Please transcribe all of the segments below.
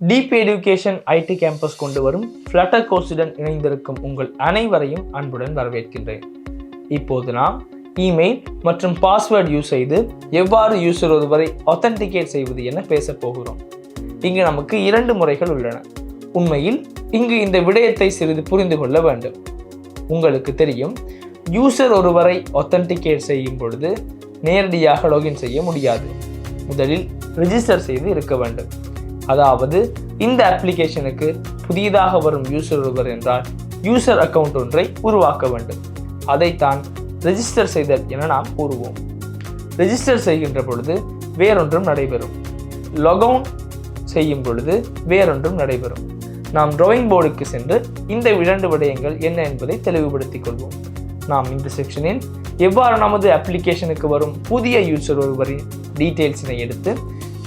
Deep education ID campus கொண்டு வரும் flutter கோர்ஸுடன் இணைந்திருக்கும் உங்கள் அனைவரையும் அன்புடன் வரவேற்கின்றேன். இப்போது நாம் இமெயில் மற்றும் பாஸ்வேர்டு யூஸ் செய்து எவ்வாறு யூசர் ஒருவரை ஆத்தென்டிகேட் செய்வது என பேச போகிறோம். இங்கு நமக்கு 2 முறைகள் உள்ளன. உண்மையில் இங்கு இந்த விடயத்தை சிறிது புரிந்து கொள்ள வேண்டும். உங்களுக்கு தெரியும், யூசர் ஒருவரை ஆத்தென்டிகேட் செய்யும் பொழுது நேரடியாக லாகின் செய்ய முடியாது. முதலில் ரெஜிஸ்டர் செய்து இருக்க வேண்டும். அதாவது இந்த அப்ளிகேஷனுக்கு புதிதாக வரும் யூசர் ஒருவர் என்றால் யூசர் அக்கவுண்ட் ஒன்றை உருவாக்க வேண்டும். அதைத்தான் ரெஜிஸ்டர் செய்தல் என நாம் கூறுவோம். ரெஜிஸ்டர் செய்கின்ற பொழுது வேறொன்றும் நடைபெறும். லாகவுன் செய்யும் பொழுது வேறொன்றும் நடைபெறும். நாம் டிராயிங் போர்டுக்கு சென்று இந்த 2 விடயங்கள் என்ன என்பதை தெளிவுபடுத்திக் கொள்வோம். நாம் இந்த செக்ஷனில் எவ்வாறு நமது அப்ளிகேஷனுக்கு வரும் புதிய யூசர் ஒருவரின் டீட்டெயில்ஸினை எடுத்து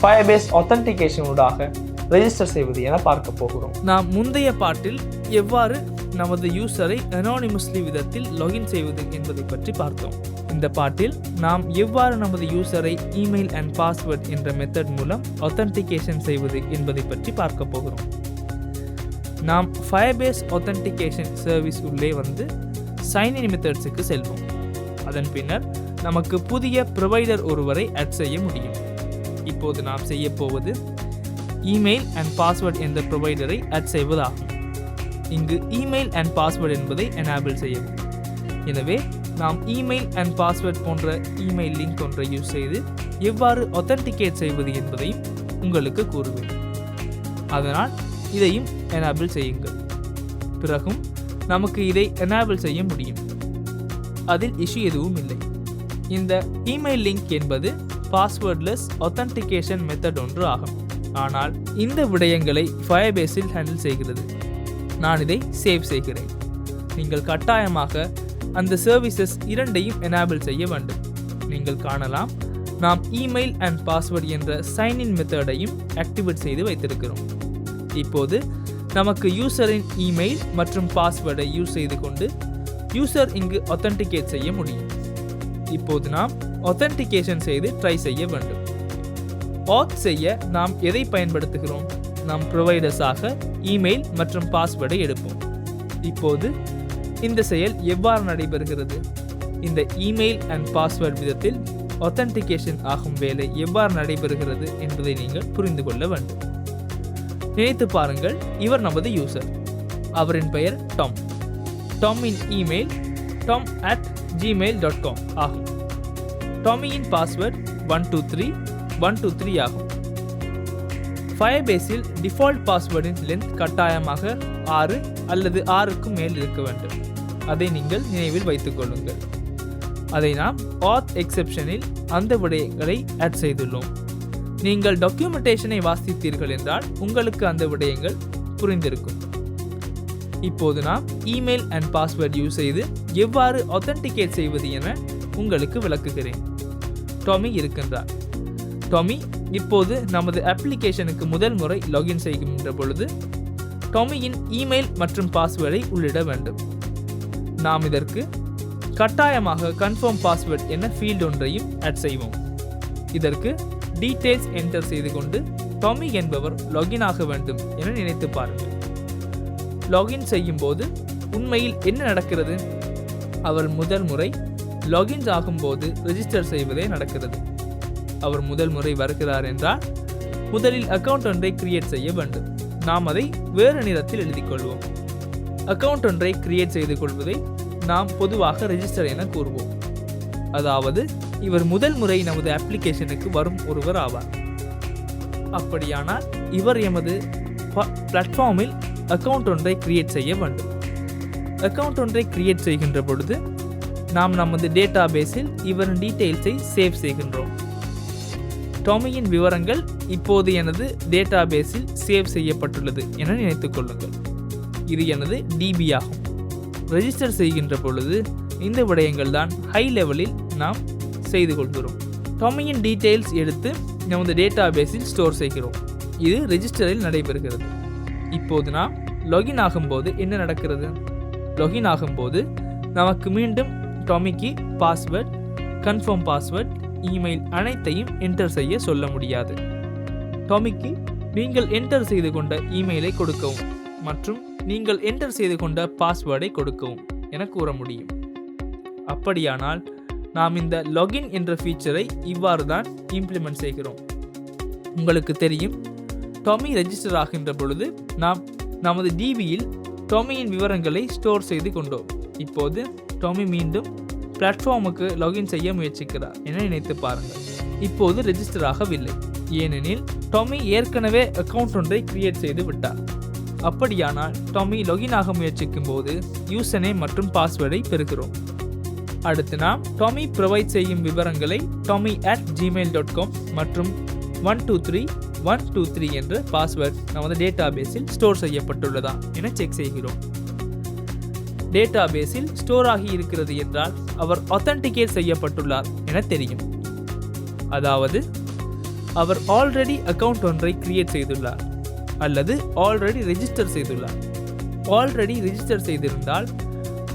ஃபயர்பேஸ் ஆத்தென்டிகேஷன் ஊடாக ரெஜிஸ்டர் செய்வது என பார்க்க போகிறோம். நாம் முந்தைய பாட்டில் எவ்வாறு நமது யூசரை அனானிமஸ்லி விதத்தில் லாகின் செய்வது என்பதை பற்றி பார்த்தோம். இந்த பாட்டில் நாம் எவ்வாறு நமது யூசரை இமெயில் அண்ட் பாஸ்வேர்ட் என்ற மெத்தட் மூலம் ஆத்தென்டிகேஷன் செய்வது என்பதை பற்றி பார்க்க போகிறோம். நாம் ஃபயர்பேஸ் ஆத்தென்டிகேஷன் சர்வீஸ் உள்ளே வந்து சைன்இன் மெத்தட்ஸுக்கு செல்வோம். அதன் பின்னர் நமக்கு புதிய ப்ரொவைடர் ஒருவரை ஆட் செய்ய முடியும். இப்போது நாம் செய்ய போவது இமெயில் அண்ட் பாஸ்வேர்ட் என்ற ப்ரொவைடரை ஆட் செய்வதாகும். இங்கு இமெயில் அண்ட் பாஸ்வேர்ட் என்பதை எனேபிள் செய்யவும். எனவே நாம் இமெயில் அண்ட் பாஸ்வேர்ட் போன்ற இமெயில் லிங்க் ஒன்றை யூஸ் செய்து எவ்வாறு ஆத்தென்டிகேட் செய்வது என்பதையும் உங்களுக்கு கூறுவேன். அதனால் இதையும் எனேபிள் செய்யுங்கள். பிறகும் நமக்கு இதை எனேபிள் செய்ய முடியும். அதில் இஷ்யூ எதுவும் இல்லை. இந்த இமெயில் லிங்க் என்பது பாஸ்வேர்ட்லெஸ் ஆத்தென்டிகேஷன் மெத்தட் ஒன்று ஆகும். ஆனால் இந்த விடயங்களை ஃபயர்பேஸில் ஹேண்டில் செய்கிறது. நான் இதை சேவ் செய்கிறேன். நீங்கள் கட்டாயமாக அந்த சர்வீசஸ் 2ஐயும் எனேபிள் செய்ய வேண்டும். நீங்கள் காணலாம், நாம் இமெயில் அண்ட் பாஸ்வேர்ட் என்ற சைன்இன் மெத்தடையும் ஆக்டிவேட் செய்து வைத்திருக்கிறோம். இப்போது நமக்கு யூசரின் இமெயில் மற்றும் பாஸ்வேர்டை யூஸ் செய்து கொண்டு யூசர் இங்கு ஆத்தென்டிகேட் செய்ய முடியும். இப்போது நாம் ஆத்தென்டிகேஷன் செய்து ட்ரை செய்ய வேண்டும். ஆத் செய்ய நாம் எதை பயன்படுத்துகிறோம்? நாம் ப்ரொவைடர்ஸாக இமெயில் மற்றும் பாஸ்வேர்டை எடுப்போம். இப்போது இந்த செயல் எவ்வாறு நடைபெறுகிறது? இந்த இமெயில் அண்ட் பாஸ்வேர்ட் விதத்தில் ஆத்தென்டிகேஷன் ஆகும் வேலை எவ்வாறு நடைபெறுகிறது என்பதை நீங்கள் புரிந்து கொள்ள வேண்டும். நினைத்து பாருங்கள், இவர் நமது யூசர். அவரின் பெயர் டாம். டாமின் இமெயில் tom@gmail.com ஆகும். டாமியின் பாஸ்வேர்ட் 123 ஆகும். ஃபயர்பேஸில் டிஃபால்ட் பாஸ்வேர்டின் லென்த் கட்டாயமாக 6 அல்லது 6க்கு மேல் இருக்க வேண்டும். அதை நீங்கள் நினைவில் வைத்துக் கொள்ளுங்கள். அதை நாம் ஆத் எக்ஸெப்ஷனில் அந்த விடயங்களை ஆட் செய்துள்ளோம். நீங்கள் டாக்குமெண்டேஷனை வாசித்தீர்கள் என்றால் உங்களுக்கு அந்த விடயங்கள் புரிந்திருக்கும். இப்போது நாம் இமெயில் அண்ட் பாஸ்வேர்ட் யூஸ் செய்து எவ்வாறு ஆத்தென்டிகேட் செய்வது என உங்களுக்கு விளக்குகிறேன். டாமி இருக்கின்றார். டாமி இப்போது நமது அப்ளிகேஷனுக்கு முதல் முறை லாகின் செய்கின்ற பொழுது டாமியின் இமெயில் மற்றும் பாஸ்வேர்டை உள்ளிட வேண்டும். நாம் இதற்கு கட்டாயமாக கன்ஃபார்ம் பாஸ்வேர்ட் என ஃபீல்ட் ஒன்றையும் ஆட் செய்வோம். இதற்கு டீட்டெயில்ஸ் என்டர் செய்து கொண்டு டாமி என்பவர் லாகின் ஆக வேண்டும் என நினைத்து பாருங்கள். லாகின் செய்யும் போது உண்மையில் என்ன நடக்கிறது? அவர் முதல் முறை லாகின் ஆகும்போது ரெஜிஸ்டர் செய்வதே நடக்கிறது. அவர் முதல் முறை வருகிறார் என்றால் முதலில் அக்கவுண்ட் ஒன்றை கிரியேட் செய்ய வேண்டும். நாம் அதை வேறு நிறத்தில் எழுதிக் கொள்வோம். அக்கவுண்ட் ஒன்றை கிரியேட் செய்து கொள்வதை நாம் பொதுவாக ரெஜிஸ்டர் என கூறுவோம். அதாவது இவர் முதல் முறை நமது அப்ளிகேஷனுக்கு வரும் ஒருவர் ஆவார். அப்படியானால் இவர் எமது பிளாட்ஃபார்மில் அக்கவுண்ட் ஒன்றை கிரியேட் செய்ய வேண்டும். அக்கவுண்ட் ஒன்றை கிரியேட் செய்கின்ற பொழுது நாம் நமது டேட்டா பேஸில் இவரின் டீட்டெயில்ஸை சேவ் செய்கின்றோம். டாமியின் விவரங்கள் இப்போது எனது டேட்டா பேஸில் சேவ் செய்யப்பட்டுள்ளது என நினைத்துக் கொள்ளுங்கள். இது எனது டிபி ஆகும். ரெஜிஸ்டர் செய்கின்ற பொழுது இந்த விடயங்கள் தான் ஹை லெவலில் நாம் செய்து கொள்கிறோம். டாமியின் டீட்டெயில்ஸ் எடுத்து நமது டேட்டா பேஸில் ஸ்டோர் செய்கிறோம். இது ரெஜிஸ்டரில் நடைபெறுகிறது. இப்போது நாம் லாகின் ஆகும்போது என்ன நடக்கிறது? லாகின் ஆகும்போது நமக்கு மீண்டும் டாமிக்கு பாஸ்வேர்ட், கன்ஃபார்ம் பாஸ்வேர்ட், இமெயில் அனைத்தையும் என்டர் செய்ய சொல்ல முடியாது. டாமிக்கு நீங்கள் என்டர் செய்து கொண்ட இமெயிலை கொடுக்கவும் மற்றும் நீங்கள் என்டர் செய்து கொண்ட பாஸ்வேர்டை கொடுக்கவும் என கூற முடியும். அப்படியானால் நாம் இந்த லாகின் என்ற ஃபீச்சரை இவ்வாறு தான் இம்ப்ளிமெண்ட் செய்கிறோம். உங்களுக்கு தெரியும், டொமி ரெஜிஸ்டர் ஆகின்ற பொழுது நாம் நமது டிபியில் டொமியின் விவரங்களை ஸ்டோர் செய்து கொண்டோம். இப்போது டொமி மீண்டும் பிளாட்ஃபார்முக்கு லாகின் செய்ய முயற்சிக்கிறார் என நினைத்து பாருங்கள். இப்போது ரெஜிஸ்டர் ஆகவில்லை, ஏனெனில் டொமி ஏற்கனவே அக்கவுண்ட் ஒன்றை கிரியேட் செய்து விட்டார். அப்படியானால் டொமி லாகின் ஆக முயற்சிக்கும் போது யூசர் நேம் மற்றும் பாஸ்வேர்டை பெறுகிறோம். அடுத்து நாம் டொமி ப்ரொவைட் செய்யும் விவரங்களை tommy@gmail.com மற்றும் 123 என்ற பாஸ்வேர்ட் நமது டேட்டாபேஸில் ஸ்டோர் செய்யப்பட்டுள்ளதா என செக் செய்கிறோம். டேட்டாபேஸில் ஸ்டோர் ஆகி இருக்கிறது என்றால் அவர் ஆத்தென்டிகேட் செய்யப்பட்டுள்ளார் என தெரியும். அதாவது அவர் ஆல்ரெடி அக்கவுண்ட் ஒன்றை கிரியேட் செய்துள்ளார் அல்லது ஆல்ரெடி ரெஜிஸ்டர் செய்துள்ளார். ஆல்ரெடி ரெஜிஸ்டர் செய்திருந்தால்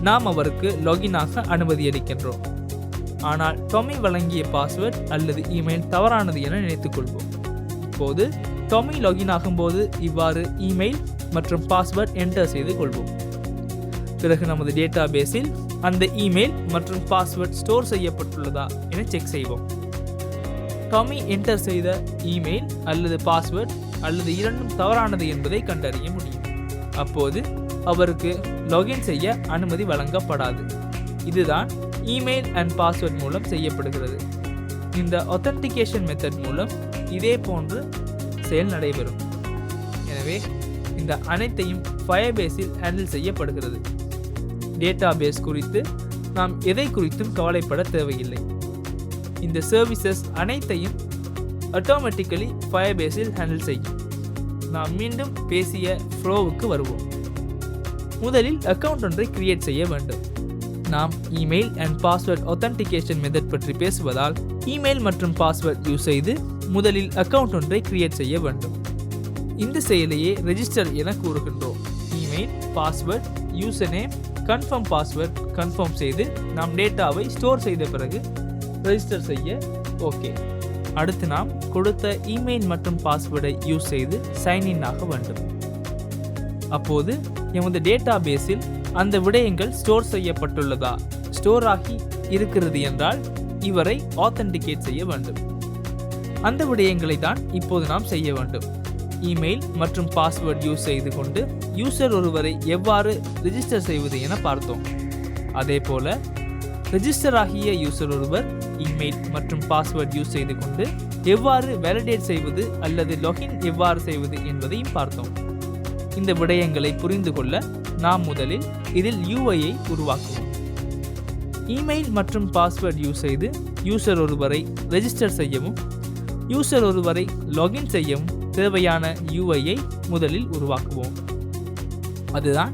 நாம் அவருக்கு லாகின் ஆக அனுமதி அளிக்கின்றோம். ஆனால் டொமி வழங்கிய பாஸ்வேர்ட் அல்லது இமெயில் தவறானது என நினைத்துக் கொள்வோம். இப்போது டொமி லாகின் ஆகும்போது இவ்வாறு இமெயில் மற்றும் பாஸ்வேர்ட் என்டர் செய்து கொள்வோம். பிறகு நமது டேட்டாபேஸில் அந்த இமெயில் மற்றும் பாஸ்வேர்ட் ஸ்டோர் செய்யப்பட்டுள்ளதா என செக் செய்வோம். டொமி என்டர் செய்த இமெயில் அல்லது பாஸ்வேர்ட் அல்லது இரண்டும் தவறானது என்பதை கண்டறிய முடியும். அப்போது அவருக்கு லாகின் செய்ய அனுமதி வழங்கப்படாது. இதுதான் இமெயில் அண்ட் பாஸ்வேர்ட் மூலம் செய்யப்படுகிறது. இந்த ஆத்தென்டிகேஷன் மெத்தட் மூலம் இதே போன்று செயல் நடைபெறும். எனவே இந்த அனைத்தையும் ஃபயர்பேஸில் ஹேண்டில் செய்யப்படுகிறது. டேட்டாபேஸ் குறித்து நாம் எதை குறித்தும் கவலைப்பட தேவையில்லை. இந்த சர்வீசஸ் அனைத்தையும் ஆட்டோமேட்டிக்கலி ஃபயர்பேஸில் ஹேண்டில் செய்யும். நாம் மீண்டும் பேசிய ஃப்ளோவுக்கு வருவோம். முதலில் அக்கவுண்ட் ஒன்றை கிரியேட் செய்ய வேண்டும். நாம் email and password authentication method பற்றி பேசுவதால் இமெயில் மற்றும் பாஸ்வேர்ட் யூஸ் செய்து முதலில் அக்கவுண்ட் ஒன்றை கிரியேட் செய்ய வேண்டும். இந்த செயலையே ரெஜிஸ்டர் என கூறுகின்றோம். Email, password, user name, confirm password confirm செய்து நாம் டேட்டாவை ஸ்டோர் செய்த பிறகு ரெஜிஸ்டர் செய்ய ஓகே. அடுத்து நாம் கொடுத்த இமெயில் மற்றும் பாஸ்வேர்டை யூஸ் செய்து சைன்இன் ஆக வேண்டும். அப்போது எமது டேட்டாபேஸில் அந்த விடயங்கள் ஸ்டோர் செய்யப்பட்டுள்ளதா, ஸ்டோர் ஆகி இருக்கிறது என்றால் இவரை ஆத்தென்டிகேட் செய்ய வேண்டும். அந்த விடயங்களை தான் இப்போது நாம் செய்ய வேண்டும். இமெயில் மற்றும் பாஸ்வேர்ட் யூஸ் செய்து கொண்டு யூசர் ஒருவரை எவ்வாறு ரெஜிஸ்டர் செய்வது என பார்த்தோம். அதே போல ரெஜிஸ்டர் ஆகிய யூசர் ஒருவர் இமெயில் மற்றும் பாஸ்வேர்ட் யூஸ் செய்து கொண்டு எவ்வாறு வேலிடேட் செய்வது அல்லது லாகின் எவ்வாறு செய்வது என்பதையும் பார்த்தோம். இந்த விடயங்களை புரிந்து கொள்ள நாம் முதலில் இதில் UIயை உருவாக்குவோம். இமெயில் மற்றும் பாஸ்வேர்ட் யூஸ் செய்து யூசர் ஒருவரை ரெஜிஸ்டர் செய்யவும் யூசர் ஒருவரை லாகின் செய்யவும் தேவையான UIயை முதலில் உருவாக்குவோம். அதுதான்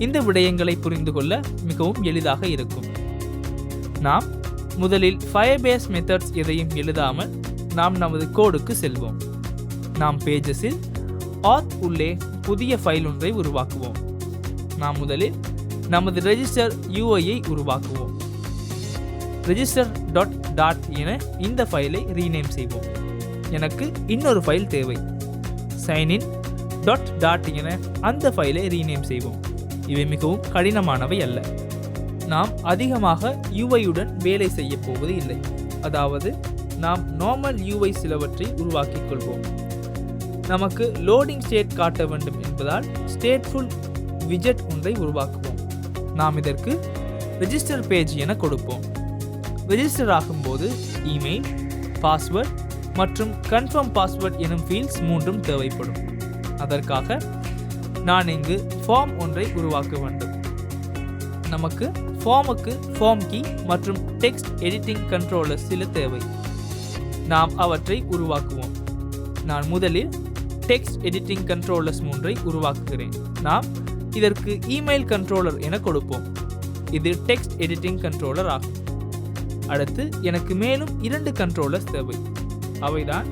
இந்த விடயங்களை புரிந்து கொள்ள மிகவும் எளிதாக இருக்கும். நாம் முதலில் ஃபயர்பேஸ் மெத்தட்ஸ் எதையும் எழுதாமல் நாம் நமது கோடுக்கு செல்வோம். நாம் பேஜஸில் ஆத் உள்ளே புதிய ஃபைல் ஒன்றை உருவாக்குவோம். நாம் முதலில் நமது ரெஜிஸ்டர் UIயை உருவாக்குவோம். register.dart என இந்த ஃபைலை ரீநேம் செய்வோம். எனக்கு இன்னொரு ஃபைல் தேவை. signin.dart என அந்த ஃபைலை ரீநேம் செய்வோம். இவை மிகவும் கடினமானவை அல்ல. நாம் அதிகமாக UIயுடன் வேலை செய்ய போவது இல்லை. அதாவது நாம் நார்மல் UI சிலவற்றை உருவாக்கிக் கொள்வோம். நமக்கு லோடிங் ஸ்டேட் காட்ட வேண்டும் என்பதால் ஸ்டேட்ஃபுல் விஜெட் ஒன்றை உருவாக்குவோம். நாம் இதற்கு ரெஜிஸ்டர் பேஜ் என கொடுப்போம். ரெஜிஸ்டர் ஆகும்போது இமெயில், பாஸ்வேர்ட் மற்றும் கன்ஃபார்ம் பாஸ்வேர்ட் எனும் ஃபீல்ட்ஸ் மூன்றும் தேவைப்படும். அதற்காக நான் இங்கு ஃபார்ம் ஒன்றை உருவாக்க வேண்டும். நமக்கு ஃபார்முக்கு ஃபார்ம் கீ மற்றும் டெக்ஸ்ட் எடிட்டிங் கண்ட்ரோலர் சில தேவை. நாம் அவற்றை உருவாக்குவோம். நான் முதலில் டெக்ஸ்ட் எடிட்டிங் கண்ட்ரோலர்ஸ் மூன்றை உருவாக்குகிறேன். நாம் இதற்கு இமெயில் கண்ட்ரோலர் என கொடுப்போம். இது டெக்ஸ்ட் எடிட்டிங் கண்ட்ரோலர் ஆகும். அடுத்து எனக்கு மேலும் 2 கண்ட்ரோலர்ஸ் தேவை. அவைதான்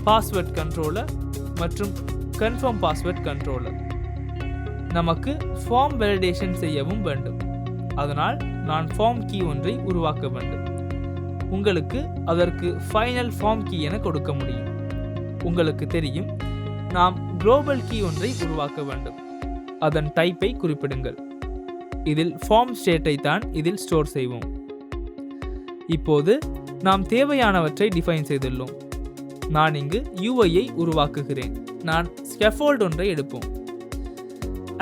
பாஸ்வேர்ட் கண்ட்ரோலர் மற்றும் கன்ஃபார்ம் பாஸ்வேர்ட் கண்ட்ரோலர். நமக்கு ஃபார்ம் வேலிடேஷன் செய்யவும் வேண்டும். அதனால் நான் ஃபார்ம் கீ ஒன்றை உருவாக்க வேண்டும். உங்களுக்கு அதற்கு ஃபைனல் ஃபார்ம் கீ என கொடுக்க முடியும். உங்களுக்கு தெரியும், நாம் குளோபல் கீ ஒன்றை உருவாக்க வேண்டும். அதன் டைப்பை குறிப்பிடுங்கள். இதில் ஃபார்ம் ஸ்டேட்டை தான் இதில் ஸ்டோர் செய்வோம். இப்போது நாம் தேவையானவற்றை டிஃபைன் செய்துள்ளோம். நான் இங்கு UIயை உருவாக்குகிறேன். நான் ஸ்கேஃபோல்ட் ஒன்றை எடுப்போம்.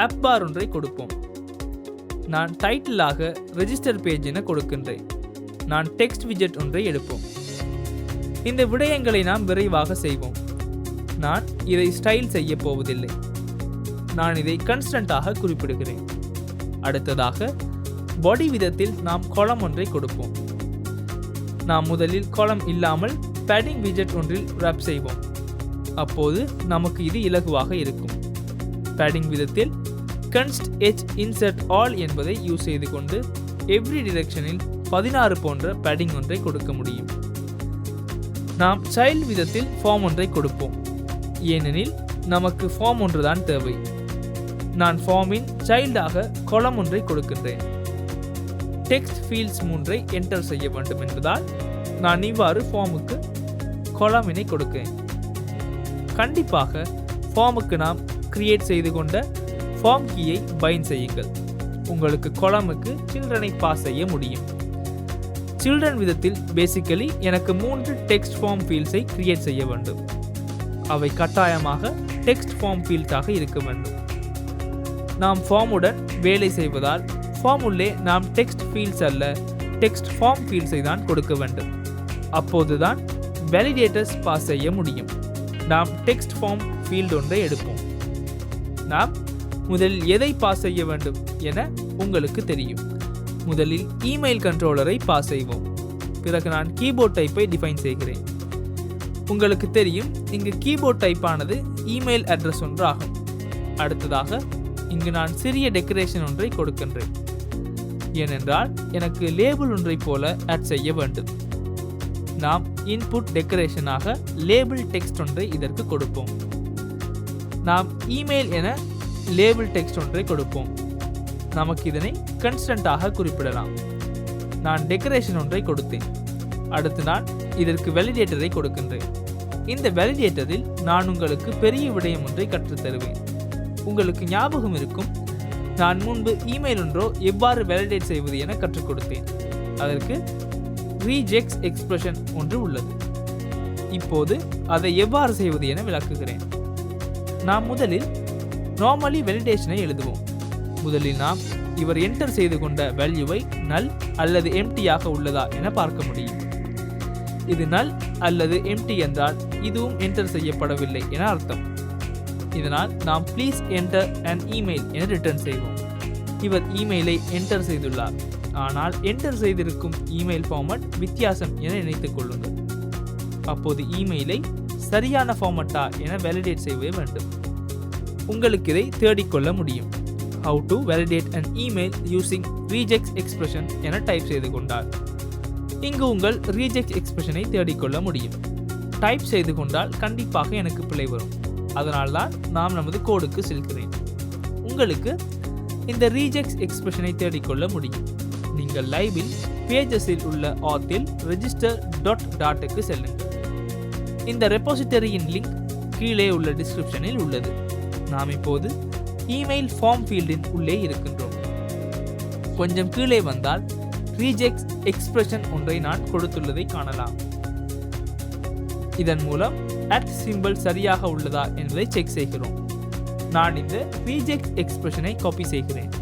ஆப் பார் ஒன்றை கொடுப்போம். நான் டைட்டிலாக ரெஜிஸ்டர் பேஜ் என கொடுக்கின்றேன். நான் டெக்ஸ்ட் விஜெட் ஒன்றை எடுப்போம். இந்த விடயங்களை நாம் விரைவாக செய்வோம். நான் இதை ஸ்டைல் செய்ய போவதில்லை. நான் இதை கன்ஸ்டன்டாக குறிப்பிடுகிறேன். அடுத்ததாக பாடி விதத்தில் நாம் காலம் ஒன்றை கொடுப்போம். நாம் முதலில் காலம் இல்லாமல் பேடிங் விஜெட் ஒன்றில் ரேப் செய்வோம். அப்போது நமக்கு இது இலகுவாக இருக்கும். பேடிங் விதத்தில் const h insert all என்பதை யூஸ் செய்து கொண்டு எவ்ரி டிரெக்ஷனில் 16 போன்ற பேடிங் ஒன்றை கொடுக்க முடியும். நாம் சைல்ட் விதத்தில் ஃபார்ம் ஒன்றை கொடுப்போம். ஏனெனில் நமக்கு ஃபார்ம் ஒன்றுதான் தேவை. நான் ஃபார்மின் சைல்டாக காலம் ஒன்றை கொடுக்கின்றேன். டெக்ஸ்ட் ஃபீல்ட்ஸ் 3ஐ என்டர் செய்ய வேண்டும் என்பதால் நான் இவ்வாறு ஃபார்முக்கு காலமினை கொடுக்கிறேன். கண்டிப்பாக ஃபார்முக்கு நாம் கிரியேட் செய்து கொண்ட ஃபார்ம் கீயை பைண்ட் செய்யுங்கள். உங்களுக்கு காலமுக்கு சில்ட்ரனை பாஸ் செய்ய முடியும். சில்ட்ரன் விதத்தில் பேசிக்கலி எனக்கு 3 டெக்ஸ்ட் ஃபார்ம் ஃபீல்ட்ஸை கிரியேட் செய்ய வேண்டும். அவை கட்டாயமாக டெக்ஸ்ட் ஃபார்ம் ஃபீல்டாக இருக்க வேண்டும். நாம் ஃபார்முடன் வேலை செய்வதால் ஃபார்ம் உள்ளே நாம் டெக்ஸ்ட் ஃபீல்ட்ஸ் அல்ல டெக்ஸ்ட் ஃபார்ம் ஃபீல்ட்ஸை தான் கொடுக்க வேண்டும். அப்போதுதான் வேலிடேட்டர்ஸ் பாஸ் செய்ய முடியும். நாம் டெக்ஸ்ட் ஃபார்ம் ஃபீல்டு ஒன்றை எடுப்போம். நாம் முதலில் எதை பாஸ் செய்ய வேண்டும் என உங்களுக்கு தெரியும். முதலில் இமெயில் கண்ட்ரோலரை பாஸ் செய்வோம். பிறகு நான் கீபோர்ட் டைப்பை டிஃபைன் செய்கிறேன். உங்களுக்கு தெரியும், இங்கு கீபோர்ட் டைப்பானது இமெயில் அட்ரஸ் ஒன்று ஆகும். அடுத்ததாக இங்கு நான் சிறிய டெக்கரேஷன் ஒன்றை கொடுக்கின்றேன். ஏனென்றால் எனக்கு லேபிள் ஒன்றை போல ஆட் செய்ய வேண்டும். நாம் இன்புட் டெக்கரேஷனாக லேபிள் டெக்ஸ்ட் ஒன்றை இதற்கு கொடுப்போம். நாம் இமெயில் என லேபிள் டெக்ஸ்ட் ஒன்றை கொடுப்போம். நமக்கு இதனை கன்ஸ்டன்டாக குறிப்பிடலாம். நான் டெக்கரேஷன் ஒன்றை கொடுத்தேன். அடுத்து நான் இதற்கு வேலிடேட்டரை கொடுக்கின்றேன். இந்த வேலிடேட்டரில் நான் உங்களுக்கு பெரிய விடயம் ஒன்றை கற்றுத்தருவேன். உங்களுக்கு ஞாபகம் இருக்கும், நான் முன்பு இமெயில் ஒன்றோ எவ்வாறு வேலிடேட் செய்வது என கற்றுக் கொடுத்தேன். அதற்கு ரீஜெக்ஸ் எக்ஸ்பிரஷன் ஒன்று உள்ளது. இப்போது அதை எவ்வாறு செய்வது என விளக்குகிறேன். நாம் முதலில் நார்மலி வேலிடேஷனை எழுதுவோம். முதலில் நாம் இவர் என்டர் செய்து கொண்ட வேல்யூவை நல் அல்லது எம்டியாக உள்ளதா என பார்க்க முடியும். இது நல் அல்லது எம்டி என்றால் இதுவும் என்டர் செய்யப்படவில்லை என அர்த்தம். இதனால் நாம் ப்ளீஸ் என்டர் அண்ட் இமெயில் என ரிட்டர்ன் செய்வோம். இவர் இமெயிலை என்டர் செய்துள்ளார், ஆனால் என்டர் செய்திருக்கும் இமெயில் ஃபார்மட் வித்தியாசம் என நினைத்துக் கொள்ளுங்கள். அப்போது இமெயிலை சரியான ஃபார்மட்டா என வேலிடேட் செய்ய வேண்டும். உங்களுக்கு இதை தேடிக்கொள்ள முடியும். How to validate an email using regex expression என டைப் செய்து கொண்டால் இங்கு உங்கள் regex expressionஐ தேடிக்கொள்ள முடியும். டைப் செய்து கொண்டால் கண்டிப்பாக எனக்கு பிழை வரும். அதனால்தான் நாம் நமது கோடுக்கு செல்கிறேன். உங்களுக்கு இந்த regex expressionஐ தேடிக்கொள்ள முடியும். நீங்கள் லைவில் பேஜஸில் உள்ள ஆத்தில் register.dotக்கு செல்லுங்கள். இந்த ரெபாசிட்டரியின் லிங்க் கீழே உள்ள டிஸ்கிரிப்ஷனில் உள்ளது. நாம் இப்போது இமெயில் ஃபார்ம் ஃபீல்டின் உள்ளே இருக்கின்றோம். கொஞ்சம் கீழே வந்தால் ரீஜெக்ஸ் எக்ஸ்பிரஷன் ஒன்றை நான் கொடுத்துள்ளதை காணலாம். இதன் மூலம் அட் சிம்பிள் சரியாக உள்ளதா என்பதை செக் செய்கிறோம். நான் இந்த ரீஜெக்ஸ் எக்ஸ்பிரஷனை காப்பி செய்கிறேன்.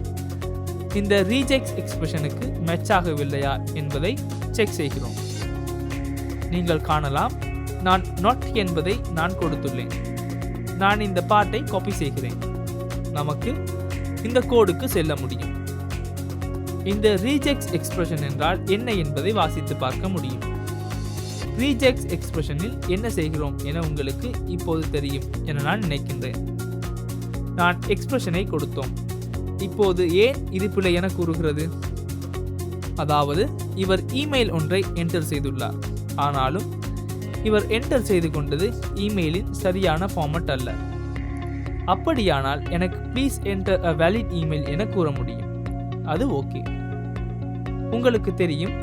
இந்த ரீஜெக்ஸ் எக்ஸ்பிரஷனுக்கு மேட்ச் ஆகவில்லையா என்பதை செக் செய்கிறோம். நீங்கள் காணலாம், நான் not என்பதை நான் கொடுத்துள்ளேன். நான் இந்த பார்ட்டை காப்பி செய்கிறேன். நமக்கு இந்த கோடுக்கு செல்ல முடியும். இந்த ரீஜெக்ஸ் எக்ஸ்பிரஷன் என்றால் என்ன என்பதை வாசித்து பார்க்க முடியும். ரீஜெக்ஸ் எக்ஸ்பிரஷனில் என்ன செய்கிறோம் என உங்களுக்கு இப்போது தெரியும் என நான் நினைக்கின்றேன். நான் எக்ஸ்பிரஷனை கொடுத்தோம். இப்போது ஏன் இது பிழை என கூறுகிறது? அதாவது இவர் இமெயில் ஒன்றை என்டர் செய்துள்ளார், ஆனாலும் இவர் என்டர் செய்து கொண்டது இமெயிலின் சரியான ஃபார்மட் அல்ல. அப்படியானால் எனக்கு please enter a valid email என கூற முடியும். அது ஓகே. உங்களுக்கு தெரியும்,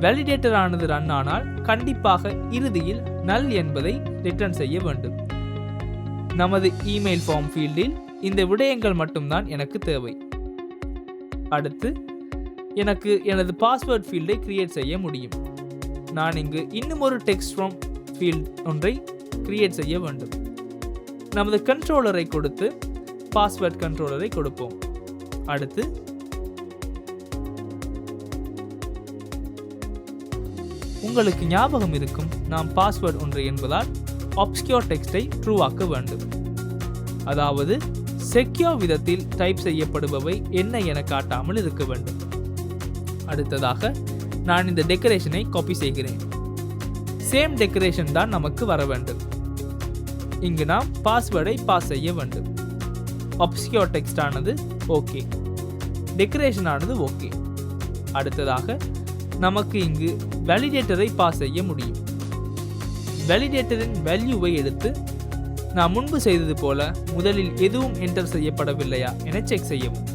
வேலிடேட்டர் ஆனது ரன் ஆனால் கண்டிப்பாக இறுதியில் நல் என்பதை ரிட்டர்ன் செய்ய வேண்டும். நமது இமெயில் ஃபார்ம் ஃபீல்டில் இந்த விடயங்கள் மட்டும்தான் எனக்கு தேவை. அடுத்து எனக்கு எனது பாஸ்வேர்ட் ஃபீல்டை கிரியேட் செய்ய முடியும். நான் இங்கு இன்னும் ஒரு டெக்ஸ்ட் ஃபார்ம் ஃபீல்ட் ஒன்றை கிரியேட் செய்ய வேண்டும். நமது கண்ட்ரோலரை கொடுத்து பாஸ்வேர்ட் கண்ட்ரோலரை கொடுப்போம். அடுத்து உங்களுக்கு ஞாபகம் இருக்கும், நாம் பாஸ்வேர்ட் ஒன்று என்பதால் obscure டெக்ஸ்டை ட்ரூ ஆக்க வேண்டும். அதாவது செக்யூர் விதத்தில் டைப் செய்யப்படுபவை என்ன என காட்டாமல் இருக்க வேண்டும். அடுத்ததாக நான் இந்த டெக்கரேஷனை காப்பி செய்கிறேன். சேம் டெக்கரேஷன் தான் நமக்கு வர வேண்டும். இங்கு நாம் பாஸ்வேர்டை பாஸ் செய்ய வேண்டும். obscure டெக்ஸ்ட் ஆனது ஓகே, டெக்கரேஷன் ஆனது ஓகே. அடுத்ததாக நமக்கு இங்கு வேலிடேட்டரை பாஸ் செய்ய முடியும். வேலிடேட்டரின் வேல்யூவை எடுத்து நாம் முன்பு செய்தது போல முதலில் எதுவும் என்டர் செய்யப்படவில்லையா என செக் செய்யவும்.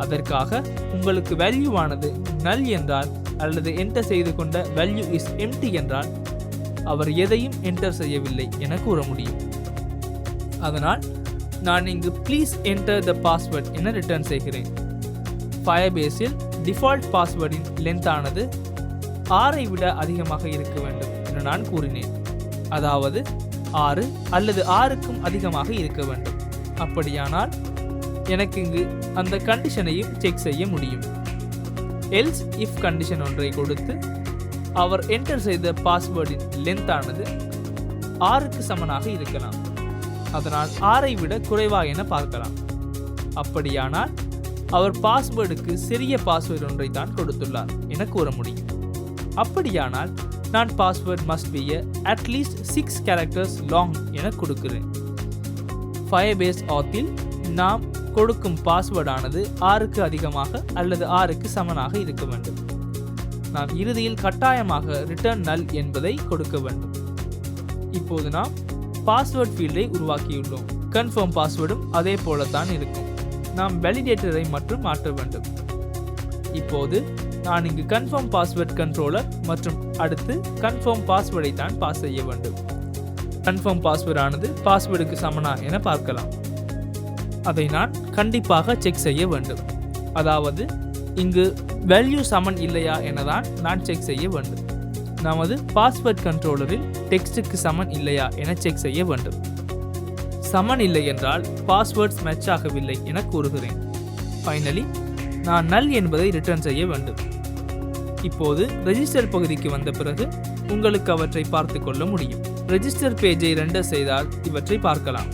அதற்காக உங்களுக்கு வேல்யூவானது நல் என்றால் அல்லது என்டர் செய்து கொண்ட வேல்யூ இஸ் எம்டி என்றால் அவர் எதையும் என்டர் செய்யவில்லை என கூற முடியும். அதனால் நான் இங்கு ப்ளீஸ் என்டர் த பாஸ்வேர்ட் என ரிட்டர்ன் செய்கிறேன். ஃபயர்பேஸில் டிஃபால்ட் பாஸ்வேர்டின் லென்த் ஆனது 6 விட அதிகமாக இருக்க வேண்டும் என நான் கூறினேன். அதாவது 6 அல்லது 6க்கும் அதிகமாக இருக்க வேண்டும். அப்படியானால் எனக்கு இங்கு அந்த கண்டிஷனையும் செக் செய்ய முடியும். எல்ஸ் இஃப் கண்டிஷன் ஒன்றை கொடுத்து அவர் என்டர் செய்த பாஸ்வேர்டின் லென்த் ஆனது 6க்கு சமனாக இருக்கலாம். அதனால் 6ஐ விட குறைவா என பார்க்கலாம். அப்படியானால் அவர் பாஸ்வேர்டுக்கு சிறிய பாஸ்வேர்டு ஒன்றை தான் கொடுத்துள்ளார் என கூற முடியும். அப்படியானால் நான் password must be at least 6 characters long என கொடுக்கிறேன். ஃபயர்பேஸ் ஆத்தில் நாம் கொடுக்கும் பாஸ்வேர்ட் ஆனது 6க்கு அதிகமாக அல்லது 6க்கு சமனாக இருக்க வேண்டும். நாம் இறுதியில் கட்டாயமாக ரிட்டர்ன் நல் என்பதை கொடுக்க வேண்டும். இப்போது நாம் பாஸ்வேர்ட் ஃபீல்டை உருவாக்கியுள்ளோம். கன்ஃபார்ம் பாஸ்வேர்டும் அதே போலத்தான் இருக்கும். நாம் வேலிடேட்டரை மட்டும் மாற்ற வேண்டும். இப்போது நான் இங்கு கன்ஃபார்ம் பாஸ்வேர்ட் கண்ட்ரோலர் மற்றும் அடுத்து கன்ஃபார்ம் பாஸ்வேர்டை தான் பாஸ் செய்ய வேண்டும். கன்ஃபார்ம் பாஸ்வேர்ட் ஆனது பாஸ்வேர்டுக்கு சமனா என பார்க்கலாம். அதை நான் கண்டிப்பாக செக் செய்ய வேண்டும். அதாவது இங்கு வேல்யூ சமன் இல்லையா எனதான் நான் செக் செய்ய வேண்டும். நமது பாஸ்வேர்ட் கண்ட்ரோலரில் டெக்ஸ்டுக்கு சமன் இல்லையா என செக் செய்ய வேண்டும். சமன் இல்லை என்றால் பாஸ்வேர்ட்ஸ் மேட்ச் ஆகவில்லை என கூறுகிறேன். ஃபைனலி நான் நல் என்பதை ரிட்டர்ன் செய்ய வேண்டும். இப்போது ரெஜிஸ்டர் பகுதிக்கு வந்த பிறகு உங்களுக்கு அவற்றை பார்த்து கொள்ள முடியும். ரெஜிஸ்டர் பேஜை ரெண்டர் செய்தால் இவற்றை பார்க்கலாம்.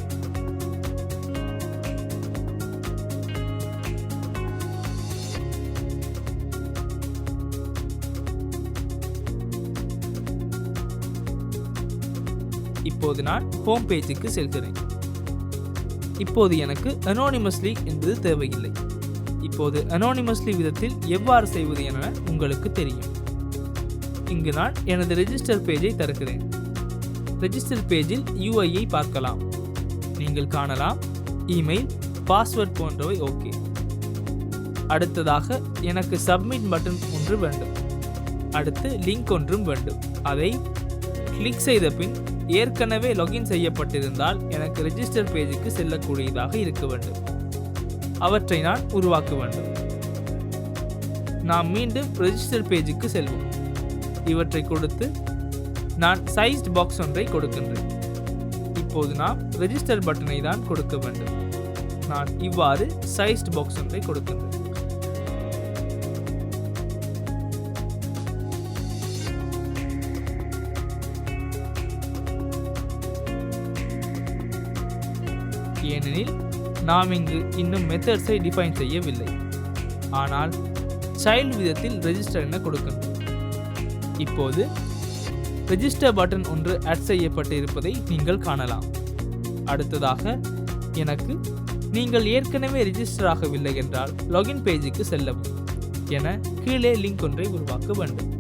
இப்போது நான் ஹோம் பேஜுக்கு செல்கிறேன். இப்போது எனக்கு அனோனிமஸ்லி என்பது தேவையில்லை. இப்போது அனோனிமஸ்லி விதத்தில் எவ்வாறு செய்வது என உங்களுக்கு தெரியும். இங்கு நான் எனது ரெஜிஸ்டர் பேஜை தருகிறேன். ரெஜிஸ்டர் பேஜில் யூஐயை பார்க்கலாம். நீங்கள் காணலாம் இமெயில், பாஸ்வேர்ட் போன்றவை ஓகே. அடுத்ததாக எனக்கு சப்மிட் பட்டன் ஒன்று வேண்டும். அடுத்து லிங்க் ஒன்றும் வேண்டும். அதை கிளிக் செய்த பின் ஏற்கனவே லாகின் செய்யப்பட்டிருந்தால் எனக்கு ரெஜிஸ்டர் பேஜுக்கு செல்லக்கூடியதாக இருக்க வேண்டும். அவற்றை நான் உருவாக்க வேண்டும். நாம் மீண்டும் ரெஜிஸ்டர் பேஜுக்கு செல்வோம். இவற்றை கொடுத்து நான் சைஸ்ட் பாக்ஸ் ஒன்றை கொடுக்கின்றேன். இப்போது நாம் ரெஜிஸ்டர் பட்டனை தான் கொடுக்க வேண்டும். நான் இவ்வாறு சைஸ்ட் பாக்ஸ் ஒன்றை கொடுக்கின்றேன். ஏனெனில் நாம் இங்கு இன்னும் மெத்தட்ஸை டிஃபைன் செய்யவில்லை. ஆனால் சைல்டு விதத்தில் ரெஜிஸ்டர் என கொடுக்கின்றோம். இப்போது ரெஜிஸ்டர் பட்டன் ஒன்று ஆட் செய்யப்பட்டு இருப்பதை நீங்கள் காணலாம். அடுத்ததாக எனக்கு நீங்கள் ஏற்கனவே ரெஜிஸ்டர் ஆகவில்லை என்றால் லாகின் பேஜுக்கு செல்லவும் என கீழே லிங்க் ஒன்றை உருவாக்க வேண்டும்.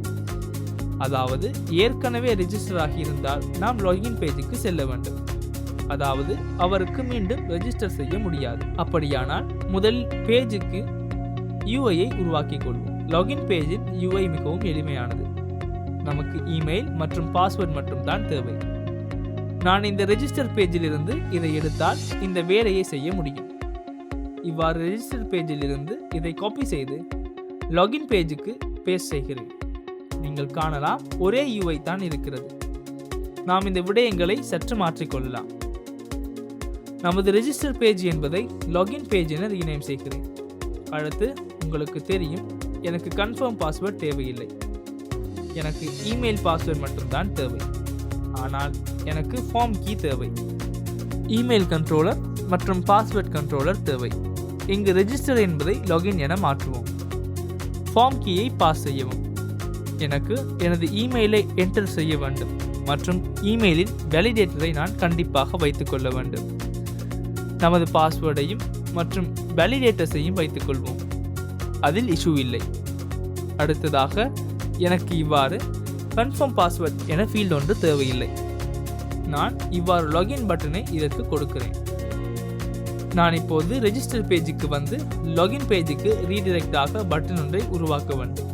அதாவது ஏற்கனவே ரெஜிஸ்டர் ஆகியிருந்தால் நாம் லாகின் பேஜுக்கு செல்ல வேண்டும். அதாவது அவருக்கு மீண்டும் ரெஜிஸ்டர் செய்ய முடியாது. அப்படியானால் முதல் பேஜுக்கு யூஐயை உருவாக்கிக் கொள்வோம். லாகின் பேஜின் யூஐ மிகவும் எளிமையானது. நமக்கு இமெயில் மற்றும் பாஸ்வேர்ட் மட்டும் தான் தேவை. நான் இந்த ரெஜிஸ்டர் பேஜில் இருந்து இதை எடுத்தால் இந்த வேலையை செய்ய முடியும். இவ்வாறு ரெஜிஸ்டர் பேஜில் இருந்து இதை காப்பி செய்து லாகின் பேஜுக்கு பேஸ்ட் செய்கிறேன். நீங்கள் காணலாம் ஒரே UI தான் இருக்கிறது. நாம் இந்த விடயங்களை சற்று மாற்றிக்கொள்ளலாம். நமது ரெஜிஸ்டர் பேஜ் என்பதை லாகின் பேஜ் என ரீநேம் செய்கிறேன். அடுத்து உங்களுக்கு தெரியும், எனக்கு கன்ஃபார்ம் பாஸ்வேர்ட் தேவையில்லை. எனக்கு இமெயில் பாஸ்வேர்ட் மட்டும்தான் தேவை. ஆனால் எனக்கு ஃபார்ம் கீ தேவை. இமெயில் கண்ட்ரோலர் மற்றும் பாஸ்வேர்ட் கண்ட்ரோலர் தேவை. இங்கு ரெஜிஸ்டர் என்பதை லாகின் என மாற்றுவோம். ஃபார்ம் கீயை பாஸ் செய்யவும். எனக்கு எனது இமெயிலை என்டர் செய்ய வேண்டும் மற்றும் இமெயிலின் வேலிடேட்டரை நான் கண்டிப்பாக வைத்துக்கொள்ள வேண்டும். நமது பாஸ்வேர்டையும் மற்றும் வேலிடேட்டர்ஸையும் வைத்துக்கொள்வோம். அதில் இஷ்யூ இல்லை. அடுத்ததாக எனக்கு இவ்வாறு கன்ஃபார்ம் பாஸ்வேர்ட் என ஃபீல்ட் ஒன்று தேவையில்லை. நான் இவ்வாறு லாகின் பட்டனை இதற்கு கொடுக்கிறேன். நான் இப்போது ரெஜிஸ்டர் பேஜுக்கு வந்து லாகின் பேஜுக்கு ரீடிரெக்ட் ஆக பட்டன் ஒன்றை உருவாக்க வேண்டும்.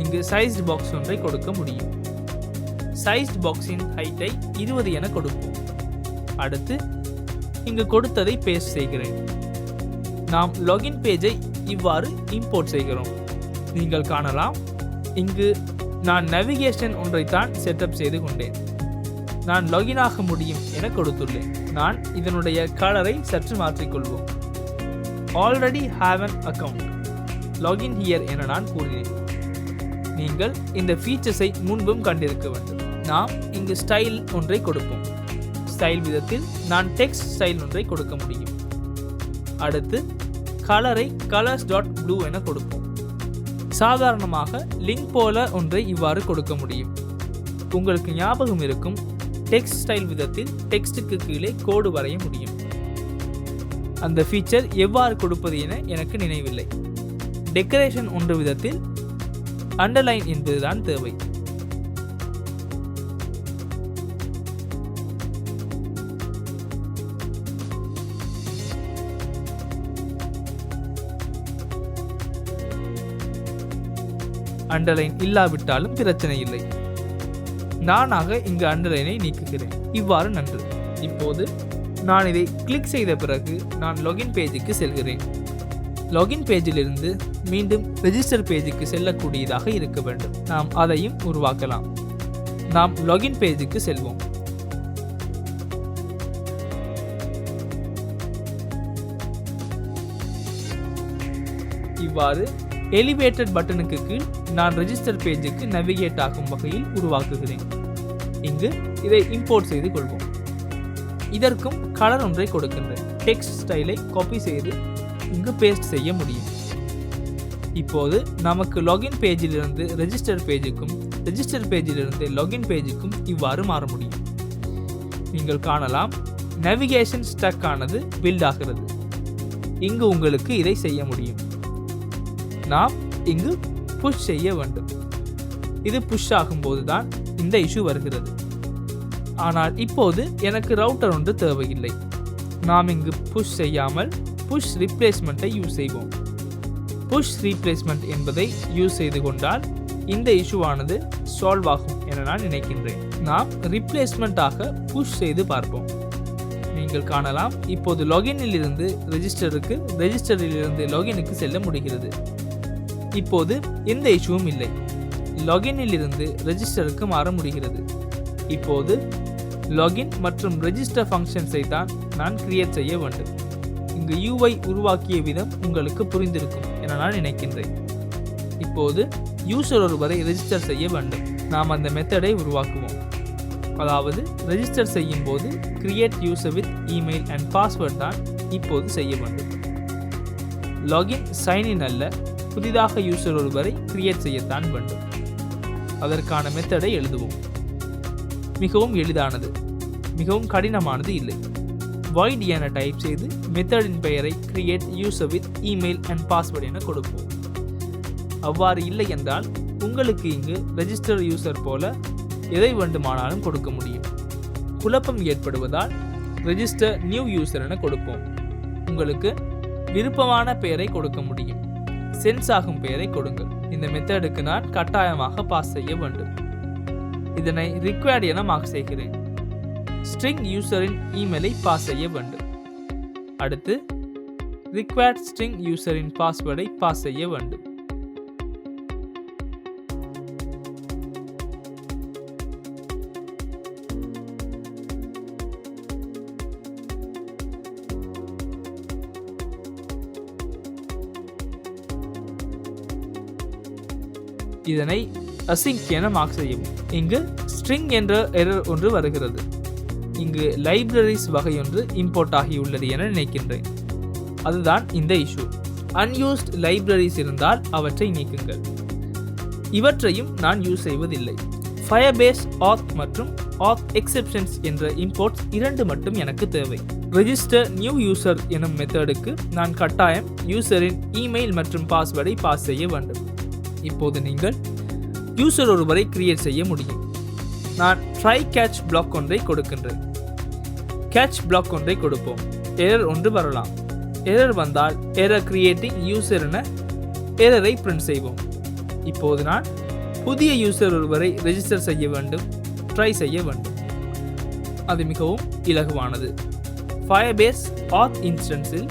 இங்கு சைஸ்டு பாக்ஸ் ஒன்றை கொடுக்க முடியும். சைஸ்டு பாக்ஸின் ஹைட்டை 20 என கொடுப்போம். அடுத்து இங்கு கொடுத்ததை பேஸ்ட் செய்கிறேன். நாம் லாகின் பேஜை இவ்வாறு இம்போர்ட் செய்கிறோம். நீங்கள் காணலாம், இங்கு நான் நேவிகேஷன் ஒன்றைத்தான் செட்டப் செய்து கொண்டேன். நான் லாகின் ஆக முடியும் என கொடுத்துள்ளேன். நான் இதனுடைய கலரை சற்று மாற்றிக்கொள்வோம். Already have an account, login here என நான் கூறினேன். நீங்கள் இந்த ஃபீச்சர்ஸை முன்பும் கண்டிருக்க வேண்டும். நாம் இங்கு ஸ்டைல் ஒன்றை கொடுப்போம். ஸ்டைல் விதத்தில் நான் டெக்ஸ்ட் ஸ்டைல் ஒன்றை கொடுக்க முடியும். அடுத்து கலரை colors.blue என கொடுப்போம். சாதாரணமாக லிங்க் போல ஒன்றை இவ்வாறு கொடுக்க முடியும். உங்களுக்கு ஞாபகம் இருக்கும், டெக்ஸ்ட் ஸ்டைல் விதத்தில் டெக்ஸ்டுக்கு கீழே கோடு வரைய முடியும். அந்த ஃபீச்சர் எவ்வாறு கொடுப்பது என எனக்கு நினைவில்லை. டெக்கரேஷன் ஒன்று விதத்தில் அண்டர்லைன் என்பதுதான் தேவை. அண்டர்லைன் இல்லாவிட்டாலும் பிரச்சனை இல்லை. நானாக இங்கு அண்டர்லைனை நீக்குகிறேன். இவ்வாறு நன்று. இப்போது நான் இதை கிளிக் செய்த பிறகு நான் லாகின் பேஜுக்கு செல்கிறேன். லாகின் பேஜிலிருந்து மீண்டும் ரெஜிஸ்டர் பேஜுக்கு செல்லக்கூடியதாக இருக்க வேண்டும். நாம் அதையும் உருவாக்கலாம். நாம் லாகின் பேஜுக்கு செல்வோம். இவ்வாறு எலிவேட்டட் பட்டனுக்கு கீழ் நான் ரெஜிஸ்டர் பேஜுக்கு நேவிகேட் ஆகும் வகையில் உருவாக்குகிறேன். இங்கு இதை இம்போர்ட் செய்து கொள்வோம். இதற்கும் கலர் ஒன்றை கொடுக்கின்றேன். டெக்ஸ்ட் ஸ்டைலை காப்பி செய்து இங்கு பேஸ்ட் செய்ய முடியும். இப்போது நமக்கு லாகின் பேஜிலிருந்து ரெஜிஸ்டர் பேஜுக்கும் ரெஜிஸ்டர் பேஜிலிருந்து லாகின் பேஜுக்கும் இவ்வாறு மாற முடியும். நீங்கள் காணலாம், நேவிகேஷன் ஸ்டக் ஆனது பில்ட் ஆகிறது. இங்கு உங்களுக்கு இதை செய்ய முடியும். நாம் இங்கு புஷ் செய்ய வேண்டும். இது புஷ் ஆகும்போது தான் இந்த இஷ்யூ வருகிறது. ஆனால் இப்போது எனக்கு ரவுட்டர் ஒன்று தேவையில்லை. நாம் இங்கு புஷ் செய்யாமல் புஷ் ரீப்ளேஸ்மெண்ட்டை யூஸ் செய்வோம். புஷ் ரீப்ளேஸ்மெண்ட் என்பதை யூஸ் செய்து கொண்டால் இந்த இஷ்யூவானது சால்வ் ஆகும் என நான் நினைக்கின்றேன். நாம் ரீப்ளேஸ்மெண்ட்டாக புஷ் செய்து பார்ப்போம். நீங்கள் காணலாம், இப்போது லாகினில் இருந்து ரெஜிஸ்டருக்கு, ரெஜிஸ்டரில் இருந்து லாகினுக்கு செல்ல முடிகிறது. இப்போது எந்த இஷ்யூவும் இல்லை. லாகினில் இருந்து ரெஜிஸ்டருக்கு மாற முடிகிறது. இப்போது லாகின் மற்றும் ரெஜிஸ்டர் ஃபங்க்ஷன்ஸை தான் நான் கிரியேட் செய்ய வேண்டும். இங்கு UI உருவாக்கிய விதம் உங்களுக்கு புரிந்திருக்கும் என நான் நினைக்கின்றேன். இப்போது யூசர் ஒருவரை ரெஜிஸ்டர் செய்ய வேண்டும். நாம் அந்த மெத்தடை உருவாக்குவோம். அதாவது ரெஜிஸ்டர் செய்யும் போது create user with email and password தான் இப்போது செய்ய வேண்டும். லாகின் சைன்இன் அல்ல, புதிதாக யூசர் ஒருவரை கிரியேட் செய்யத்தான் வேண்டும். அதற்கான மெத்தடை எழுதுவோம். மிகவும் எளிதானது, மிகவும் கடினமானது இல்லை. void என டைப் செய்து மெத்தடின் பெயரை create user with email and password என கொடுப்போம். அவ்வாறு இல்லை என்றால் உங்களுக்கு இங்கு ரெஜிஸ்டர் யூசர் போல எதை வேண்டுமானாலும் கொடுக்க முடியும். குழப்பம் ஏற்படுவதால் ரெஜிஸ்டர் நியூ யூசர் என கொடுப்போம். உங்களுக்கு விருப்பமான பெயரை கொடுக்க முடியும். சென்ஸ் ஆகும் பெயரை கொடுங்கள். இந்த மெத்தடுக்கு நான் கட்டாயமாக பாஸ் செய்ய வேண்டும். இதனை ரிக்வயர்ட் என மார்க் செய்கிறேன். ஸ்ட்ரிங் யூசரின் இமெயிலை பாஸ் செய்ய வேண்டும். அடுத்து ரிக்வயர்ட் ஸ்ட்ரிங் யூசரின் பாஸ்வேர்டை பாஸ் செய்ய வேண்டும். இதனை அசிங்க் என மார்க் செய்யவும். இங்கு ஸ்ட்ரிங் என்ற எரர் ஒன்று வருகிறது. இங்கு லைப்ரரிஸ் வகையொன்று இம்போர்ட் ஆகியுள்ளது என நினைக்கின்றேன். அதுதான் இந்த இஷ்யூ. அன்யூஸ்ட் லைப்ரரிஸ் இருந்தால் அவற்றை நீக்குங்கள். இவற்றையும் நான் யூஸ் செய்வதில்லை. ஃபயர்பேஸ் ஆத் மற்றும் ஆத் எக்ஸெப்ஷன்ஸ் என்ற இம்போர்ட்ஸ் 2 மட்டும் எனக்கு தேவை. ரெஜிஸ்டர் நியூ யூசர் எனும் மெத்தடுக்கு நான் கட்டாயம் யூசரின் இமெயில் மற்றும் பாஸ்வேர்டை பாஸ் செய்ய வேண்டும். இப்போது நீங்கள் யூசர் ஒருவரை கிரியேட் செய்ய முடியும். நான் ட்ரை கேட்ச் பிளாக் ஒன்றை கொடுக்கின்றேன். கேட்ச் பிளாக் ஒன்றை கொடுப்போம். எரர் ஒன்று வரலாம். எரர் வந்தால் எரர் கிரியேட்டிங் யூசர் என எரரை பிரிண்ட் செய்வோம். இப்போது நான் புதிய யூசர் ஒருவரை ரெஜிஸ்டர் செய்ய வேண்டும், ட்ரை செய்ய வேண்டும். அது மிகவும் இலகுவானது. ஃபயர்பேஸ் ஆத் இன்ஸ்டன்ஸில்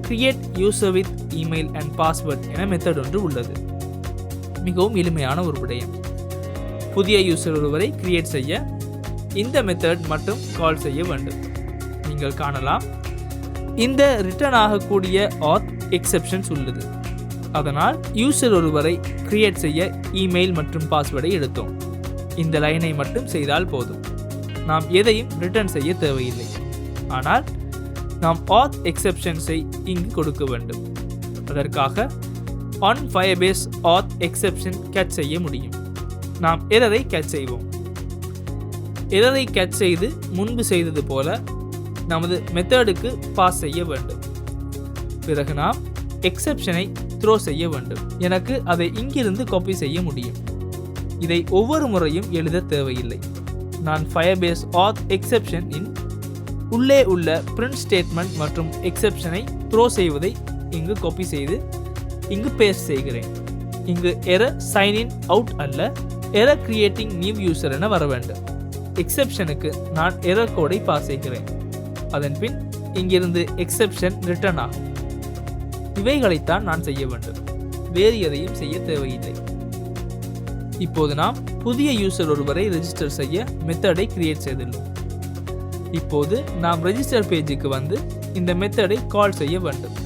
create user with email and password என மெத்தட் ஒன்று உள்ளது. மிகவும் எளிமையான ஒரு விடயம். புதிய யூசர் ஒருவரை கிரியேட் செய்ய இந்த மெத்தட் மட்டும் கால் செய்ய வேண்டும். நீங்கள் காணலாம், இந்த ரிட்டர்ன் ஆகக்கூடிய ஆத் எக்ஸெப்ஷன்ஸ் உள்ளது. அதனால் யூசர் ஒருவரை கிரியேட் செய்ய இமெயில் மற்றும் பாஸ்வேர்டை எடுத்தோம். இந்த லைனை மட்டும் செய்தால் போதும். நாம் எதையும் ரிட்டர்ன் செய்ய தேவையில்லை. ஆனால் நாம் ஆத் எக்ஸெப்ஷன்ஸை இங்கு கொடுக்க வேண்டும். அதற்காக on Firebase auth exception catch செய்ய முடியும். நாம் எரரை கேட்ச் செய்வோம். எரரை கேட்ச் செய்து முன்பு செய்தது போல நமது மெத்தடுக்கு பாஸ் செய்ய வேண்டும். பிறகு நாம் எக்ஸெப்ஷனை த்ரோ செய்ய வேண்டும். எனக்கு அதை இங்கிருந்து காப்பி செய்ய முடியும். இதை ஒவ்வொரு முறையும் எழுத தேவையில்லை. நான் Firebase auth exception இன் உள்ளே உள்ள print statement மற்றும் எக்ஸெப்ஷனை த்ரோ செய்வதை இங்கு காப்பி செய்து இங்கு பேஸ்ட் செய்கிறேன். இங்கு எரர் சைன் இன் அவுட் அல்ல, எரர் கிரியேட்டிங் நியூ யூசர் என வர வேண்டும். எக்ஸெப்ஷனுக்கு நான் எரர் கோடை பாஸ் செய்கிறேன். அதன் பின் இங்கிருந்து எக்ஸெப்ஷன் ரிட்டர்ன் ஆகும். இவைகளைத்தான் நான் செய்ய வேண்டும். வேறு எதையும் செய்ய தேவையில்லை. இப்போது நாம் புதிய யூசர் ஒருவரை ரெஜிஸ்டர் செய்ய மெத்தடை கிரியேட் செய்துள்ளோம். இப்போது நாம் ரெஜிஸ்டர் பேஜுக்கு வந்து இந்த மெத்தடை கால் செய்ய வேண்டும்.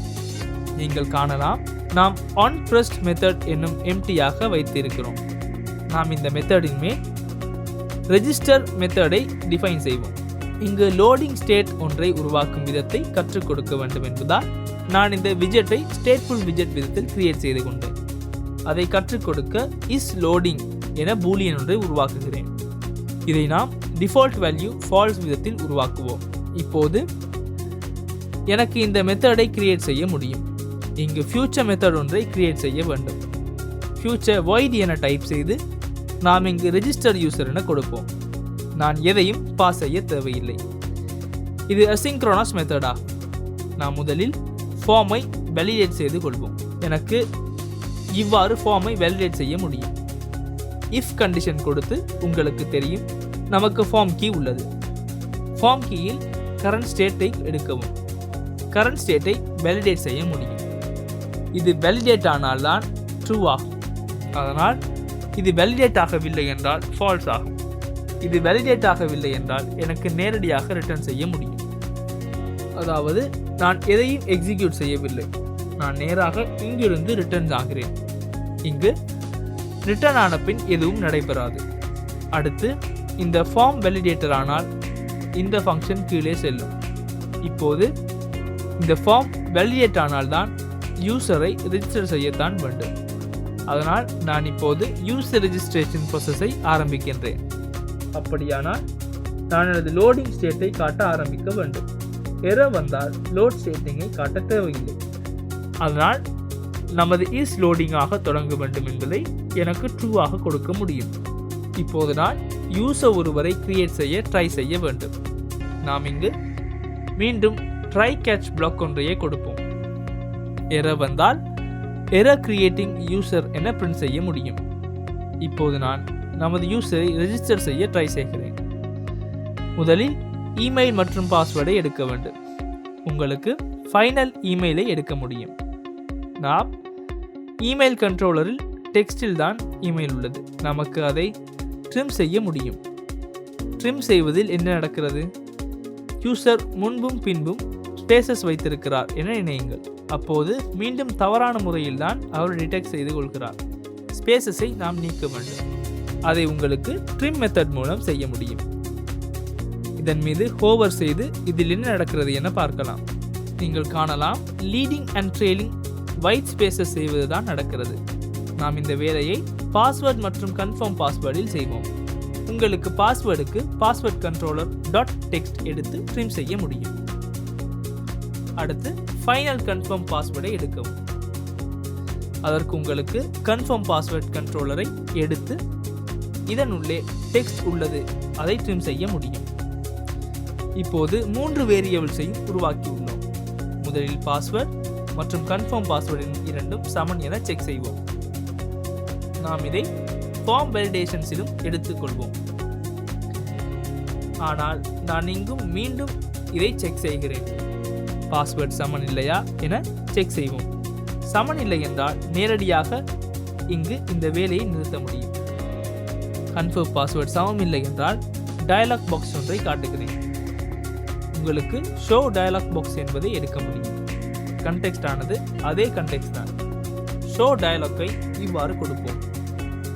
நீங்கள் காணலாம், நாம் onPressed மெத்தட் என்னும் எம்டியாக வைத்திருக்கிறோம். நாம் இந்த மெத்தடின் மேல் ரெஜிஸ்டர் மெத்தடை டிஃபைன் செய்வோம். இங்கு லோடிங் ஸ்டேட் ஒன்றை உருவாக்கும் விதத்தை கற்றுக் கொடுக்க வேண்டும் என்பதால் நான் இந்த விஜெட்டை ஸ்டேட்ஃபுல் விஜெட் விதத்தில் கிரியேட் செய்து கொண்டேன். அதை கற்றுக் கொடுக்க இஸ் லோடிங் என பூலியன் ஒன்றை உருவாக்குகிறேன். இதை நாம் டிஃபால்ட் வேல்யூ ஃபால்ஸ் விதத்தில் உருவாக்குவோம். இப்போது எனக்கு இந்த மெத்தடை கிரியேட் செய்ய முடியும். இங்கு ஃபியூச்சர் மெத்தட் ஒன்றை கிரியேட் செய்ய வேண்டும். ஃபியூச்சர் void என டைப் செய்து நாம் இங்கு ரெஜிஸ்டர் யூசர் என கொடுப்போம். நான் எதையும் பாஸ் செய்ய தேவையில்லை. இது அசிங்க்ரோனஸ் மெத்தடா. நாம் முதலில் ஃபார்மை வேலிடேட் செய்து கொள்வோம். எனக்கு இவ்வாறு ஃபார்மை வேலிடேட் செய்ய முடியும். இஃப் கண்டிஷன் கொடுத்து உங்களுக்கு தெரியும் நமக்கு ஃபார்ம் கீ உள்ளது. ஃபார்ம் கீயில் கரண்ட் ஸ்டேட்டை எடுக்கவும். கரண்ட் ஸ்டேட்டை வேலிடேட் செய்ய முடியும். இது வேலிடேட் ஆனால் தான் ட்ரூ ஆகும். அதனால் இது வேலிடேட் ஆகவில்லை என்றால் ஃபால்ஸ் ஆகும். இது வேலிடேட் ஆகவில்லை என்றால் எனக்கு நேரடியாக ரிட்டர்ன் செய்ய முடியும். அதாவது நான் எதையும் எக்ஸிக்யூட் செய்யவில்லை. நான் நேராக இங்கிருந்து ரிட்டர்ன் ஆகிறேன். இங்கு ரிட்டர்ன் ஆன பின் எதுவும் நடைபெறாது. அடுத்து இந்த ஃபார்ம் வேலிடேட்டர் ஆனால் இந்த ஃபங்க்ஷன் கீழே செல்லும். இப்போது இந்த ஃபார்ம் வேலிடேட் ஆனால் தான் யூசரை ரெஜிஸ்டர் செய்யத்தான் வேண்டும். அதனால் நான் இப்போது யூசர் ரெஜிஸ்ட்ரேஷன் ப்ராசஸை ஆரம்பிக்கின்றேன். அப்படியானால் நான் எனது லோடிங் ஸ்டேட்டை காட்ட ஆரம்பிக்க வேண்டும். எரர் வந்தால் லோட் ஸ்டேட்டிங்கை காட்ட தேவையில்லை. அதனால் நமது இஸ் லோடிங்காக தொடங்க வேண்டும் என்பதை எனக்கு ட்ரூவாக கொடுக்க முடியும். இப்போது நான் யூசர் ஒருவரை கிரியேட் செய்ய ட்ரை செய்ய வேண்டும். நாம் இங்கு மீண்டும் ட்ரை கேட்ச் பிளாக் ஒன்றையே கொடுப்போம். எரர் வந்தால் எரர் கிரியேட்டிங் யூசர் என பிரிண்ட் செய்ய முடியும். இப்போது நான் நமது யூசரை ரெஜிஸ்டர் செய்ய ட்ரை செய்கிறேன். முதலில் இமெயில் மற்றும் பாஸ்வேர்டை எடுக்க வேண்டும். உங்களுக்கு ஃபைனல் இமெயிலை எடுக்க முடியும். நாம் இமெயில் கண்ட்ரோலரில் டெக்ஸ்டில் தான் இமெயில் உள்ளது. நமக்கு அதை ட்ரிம் செய்ய முடியும். ட்ரிம் செய்வதில் என்ன நடக்கிறது? யூசர் முன்பும் பின்பும் ஸ்பேசஸ் வைத்திருக்கிறார் என நினையுங்கள். அப்போது மீண்டும் தவறான முறையில் தான் அவர் டிடெக்ட் செய்து கொள்கிறார். ஸ்பேசஸை நாம் நீக்க வேண்டும். அதை உங்களுக்கு ட்ரிம் மெத்தட் மூலம் செய்ய முடியும். இதன் மீது ஹோவர் செய்து இதில் என்ன நடக்கிறது என பார்க்கலாம். நீங்கள் காணலாம், leading and trailing white spaces செய்வது தான் நடக்கிறது. நாம் இந்த வேலையை பாஸ்வேர்ட் மற்றும் கன்ஃபார்ம் பாஸ்வேர்டில் செய்வோம். உங்களுக்கு பாஸ்வேர்டுக்கு பாஸ்வேர்ட் கண்ட்ரோலர் டாட் டெக்ஸ்ட் எடுத்து ட்ரிம் செய்ய முடியும். அடுத்து ஃபைனல் கன்ஃபார்ம் பாஸ்வேர்டை எடுக்கவும். அதற்கு உங்களுக்கு கன்ஃபார்ம் பாஸ்வேர்ட் கண்ட்ரோலரை எடுத்து இதன் உள்ளே டெக்ஸ்ட் உள்ளது, அதை ட்ரிம் செய்ய முடியும். இப்போது 3 வேரியபிள்ஸையும் உருவாக்கியுள்ளோம். முதலில் பாஸ்வேர்ட் மற்றும் கன்ஃபார்ம் பாஸ்வேர்டின் இரண்டும் சமன் என செக் செய்வோம். நாம் இதை ஃபார்ம் வேலிடேஷன்ஸிலும் எடுத்துக்கொள்வோம். ஆனால் நான் இங்கும் மீண்டும் இதை செக் செய்கிறேன். பாஸ்வேர்ட் சமன் இல்லையா என செக் செய்வோம். சமன் இல்லை என்றால் நேரடியாக இங்கு இந்த வேலையை நிறுத்த முடியும். கன்ஃபார்ம் பாஸ்வேர்ட் சமம் இல்லை என்றால் டயலாக் பாக்ஸ் ஒன்றை காட்டுகிறேன். உங்களுக்கு ஷோ டயலாக் பாக்ஸ் என்பதை எடுக்க முடியும். கண்டெக்ஸ்ட் ஆனது அதே கண்டெக்ஸ்ட் தான். ஷோ டயலாக்கை இவ்வாறு கொடுப்போம்.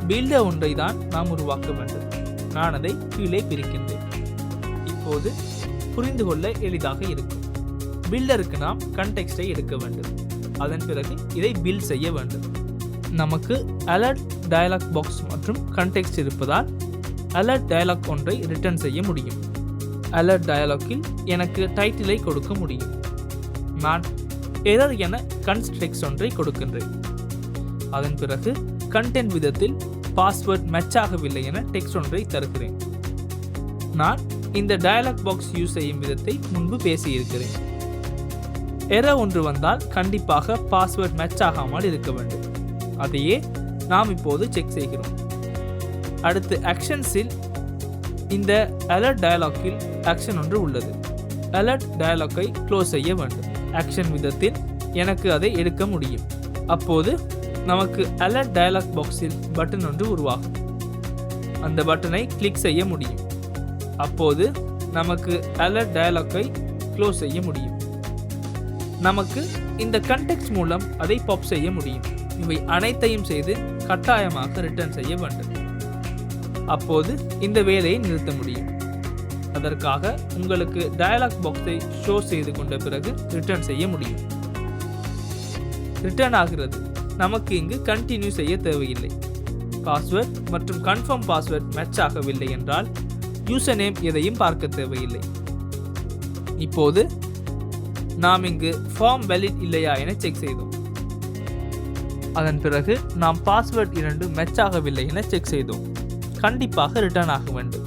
பில்டர் ஒன்றை தான் நாம் உருவாக்க வேண்டும். நான் அதை கீழே பிரிக்கின்றேன். இப்போது புரிந்து கொள்ள எளிதாக இருக்கும். பில்டருக்கு நாம் கண்டெக்ஸ்டை எடுக்க வேண்டும். அதன் பிறகு இதை பில்ட் செய்ய வேண்டும். நமக்கு அலர்ட் டயலாக் பாக்ஸ் மற்றும் கண்டெக்ஸ்ட் இருப்பதால் அலர்ட் டயலாக் ஒன்றை ரிட்டர்ன் செய்ய முடியும். அலர்ட் டயலாக்கில் எனக்கு டைட்டிலை கொடுக்க முடியும். நான் எரர் என கன்ஸ்ட்ரக்ட் ஒன்றை கொடுக்கின்றேன். அதன் பிறகு கண்டென்ட் விதத்தில் பாஸ்வேர்ட் மேட்ச் ஆகவில்லை என டெக்ஸ்ட் ஒன்றை தருகிறேன். நான் இந்த டயலாக் பாக்ஸ் யூஸ் செய்யும் விதத்தை முன்பு பேசியிருக்கிறேன். எரர் ஒன்று வந்தால் கண்டிப்பாக பாஸ்வேர்ட் மேட்ச் ஆகாமல் இருக்க வேண்டும். அதையே நாம் இப்போது செக் செய்கிறோம். அடுத்து ஆக்ஷன்ஸில் இந்த அலர்ட் டயலாக்கில் ஆக்ஷன் ஒன்று உள்ளது. அலர்ட் டயலாக்கை க்ளோஸ் செய்ய வேண்டும். ஆக்ஷன் விதத்தில் எனக்கு அதை எடுக்க முடியும். அப்போது நமக்கு அலர்ட் டயலாக் பாக்ஸில் பட்டன் ஒன்று உருவாகும். அந்த பட்டனை கிளிக் செய்ய முடியும். அப்போது நமக்கு அலர்ட் டயலாக்கை க்ளோஸ் செய்ய முடியும். நமக்கு இந்த கண்டெக்ஸ்ட் மூலம் அதை பாப் செய்ய முடியும். இவை அனைத்தையும் செய்து கட்டாயமாக ரிட்டர்ன் செய்ய வேண்டும். அப்போது இந்த வேலையை நிறுத்த முடியும். அதற்காக உங்களுக்கு டயலாக் பாக்ஸை ஷோ செய்து கொண்ட பிறகு ரிட்டர்ன் செய்ய முடியும். ரிட்டர்ன் ஆகிறது. நமக்கு இங்கு கண்டினியூ செய்ய தேவையில்லை. பாஸ்வேர்ட் மற்றும் கன்ஃபார்ம் பாஸ்வேர்ட் மேட்ச் ஆகவில்லை என்றால் யூசர் நேம் எதையும் பார்க்க தேவையில்லை. இப்போது நாம் இங்கு ஃபார்ம் வேலிட் இல்லையா என செக் செய்தோம். அதன் பிறகு நாம் பாஸ்வேர்ட் 2 மேட்ச் ஆகவில்லை என செக் செய்தோம். கண்டிப்பாக ரிட்டர்ன் ஆக வேண்டும்.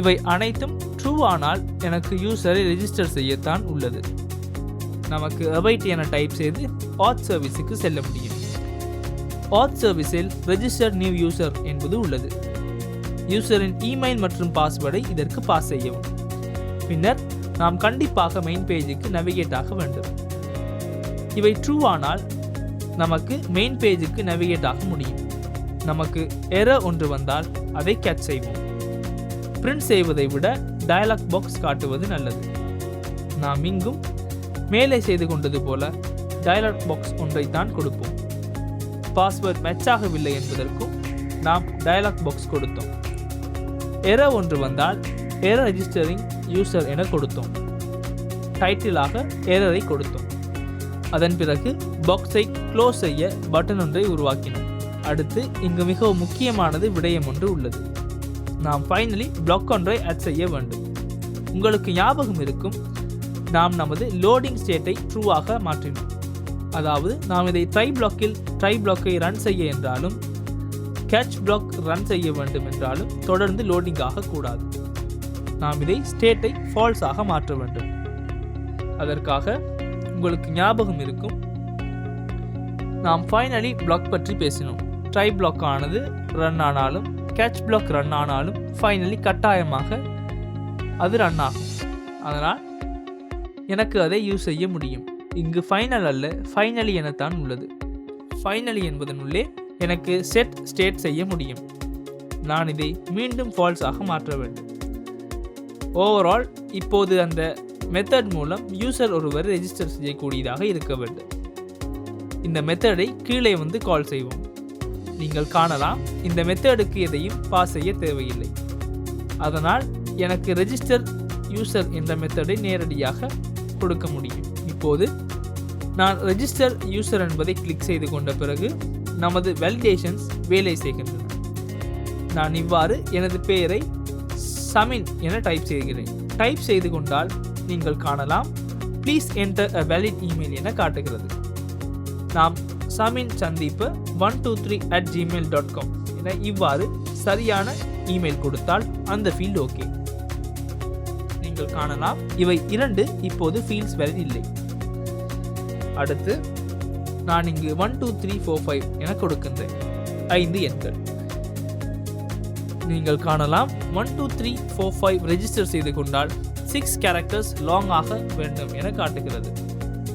இவை அனைத்தும் ட்ரூ ஆனால் எனக்கு யூசரை ரெஜிஸ்டர் செய்யத்தான் உள்ளது. நமக்கு அவைட் என டைப் செய்து ஆத் சர்வீஸுக்கு செல்ல முடியும். ஆத் சர்வீஸில் ரெஜிஸ்டர் நியூ யூசர் என்பது உள்ளது. யூசரின் இமெயில் மற்றும் பாஸ்வேர்டை இதற்கு பாஸ் செய்யவும். பின்னர் நாம் கண்டிப்பாக மெயின் பேஜுக்கு நேவிகேட் ஆக வேண்டும். இவை ட்ரூ ஆனால் நமக்கு மெயின் பேஜுக்கு நேவிகேட் ஆக முடியும். நமக்கு எரர் ஒன்று வந்தால் அதை கேட்ச் செய்வோம். பிரிண்ட் செய்வதை விட டயலாக் பாக்ஸ் காட்டுவது நல்லது. நாம் இங்கும் மேலே செய்து கொண்டது போல டயலாக் பாக்ஸ் ஒன்றை தான் கொடுப்போம். பாஸ்வேர்ட் மேட்ச் ஆகவில்லை என்பதற்கும் நாம் டயலாக் பாக்ஸ் கொடுத்தோம். எரர் ஒன்று வந்தால் எரர் ரெஜிஸ்டரிங் யூசர் என கொடுத்தோம். டைட்டிலாக எரரை கொடுத்தோம். அதன் பிறகு பாக்ஸை க்ளோஸ் செய்ய பட்டன் ஒன்றை உருவாக்கினோம். அடுத்து இங்கு மிகவும் முக்கியமானது விடயம் ஒன்று உள்ளது. நாம் ஃபைனலி பிளாக் ஒன்றை ஆட் செய்ய வேண்டும். உங்களுக்கு ஞாபகம் இருக்கும், நாம் நமது லோடிங் ஸ்டேட்டை ட்ரூவாக மாற்றினோம். அதாவது நாம் இதை ட்ரை பிளாக்கை ரன் செய்ய என்றாலும் கேட்ச் பிளாக் ரன் செய்ய வேண்டும் என்றாலும் தொடர்ந்து லோடிங் ஆகக்கூடாது. நாம் இதை ஸ்டேட்டை ஃபால்ஸ் ஆக மாற்ற வேண்டும். அதற்காக உங்களுக்கு ஞாபகம் இருக்கும், நாம் ஃபைனலி பிளாக் பற்றி பேசினோம். ட்ரை பிளாக் ஆனது ரன் ஆனாலும் கேட்ச் பிளாக் ரன் ஆனாலும் ஃபைனலி கட்டாயமாக அது ரன் ஆகும். அதனால் எனக்கு அதை யூஸ் செய்ய முடியும். இங்கு ஃபைனல் அல்ல, ஃபைனலி எனத்தான் உள்ளது. ஃபைனலி என்பதனுள்ளே எனக்கு செட் ஸ்டேட் செய்ய முடியும். நான் இதை மீண்டும் ஃபால்ஸ் ஆக மாற்ற வேண்டும். ஓவரால் இப்போது அந்த மெத்தட் மூலம் யூசர் ஒருவர் ரெஜிஸ்டர் செய்யக்கூடியதாக இருக்க வேண்டும். இந்த மெத்தடை கீழே வந்து கால் செய்வோம். நீங்கள் காணலாம், இந்த மெத்தடுக்கு எதையும் பாஸ் செய்ய தேவையில்லை. அதனால் எனக்கு ரெஜிஸ்டர் யூசர் என்ற மெத்தடை நேரடியாக கொடுக்க முடியும். இப்போது நான் ரெஜிஸ்டர் யூசர் என்பதை கிளிக் செய்து கொண்ட பிறகு நமது வேலிடேஷன்ஸ் வேலை செய்கின்றன. நான் இவ்வாறு எனது பெயரை சமின் என டைப் செய்கிறேன். டைப் செய்து கொண்டால் நீங்கள் காணலாம், please enter a valid email என காட்டுகிறது. நாம் சமின் சந்தீப் 123@gmail.com என இவ்வாறு சரியான இமெயில் கொடுத்தால் அந்த ஃபீல்ட் ஓகே. நீங்கள் காணலாம், இவை 2 இப்போது ஃபீல்ட்ஸ் வேலிட் இல்லை. அடுத்து நான் இங்கு 12345 என கொடுக்கின்றேன். 5 எண்கள். நீங்கள் காணலாம், 12345 ரெஜிஸ்டர் செய்து கொண்டால் 6 கேரக்டர்ஸ் லாங் ஆக வேண்டும் என காட்டுகிறது.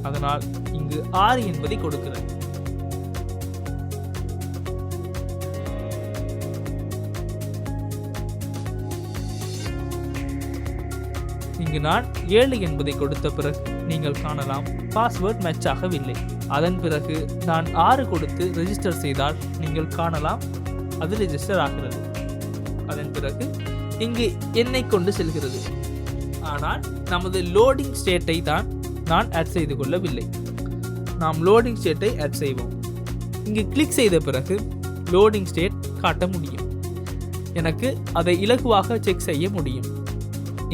அதனால் இங்கு 6 என்பதை கொடுக்கிறேன். இங்கு நான் 7 என்பதை கொடுத்த பிறகு நீங்கள் காணலாம், பாஸ்வேர்ட் மேட்ச் ஆகவில்லை. அதன் பிறகு நான் 6 கொடுத்து ரெஜிஸ்டர் செய்தால் நீங்கள் காணலாம், அது ரெஜிஸ்டர் ஆகிறது. அதன் பிறகு இங்கு எண்ணை கொண்டு செல்கிறது. ஆனால் நமது லோடிங் ஸ்டேட்டை தான் நான் ஆட் செய்து கொள்ளவில்லை. நாம் லோடிங் ஸ்டேட்டை ஆட் செய்வோம். இங்கு கிளிக் செய்த பிறகு லோடிங் ஸ்டேட் காட்ட முடியும். எனக்கு அதை இலகுவாக செக் செய்ய முடியும்.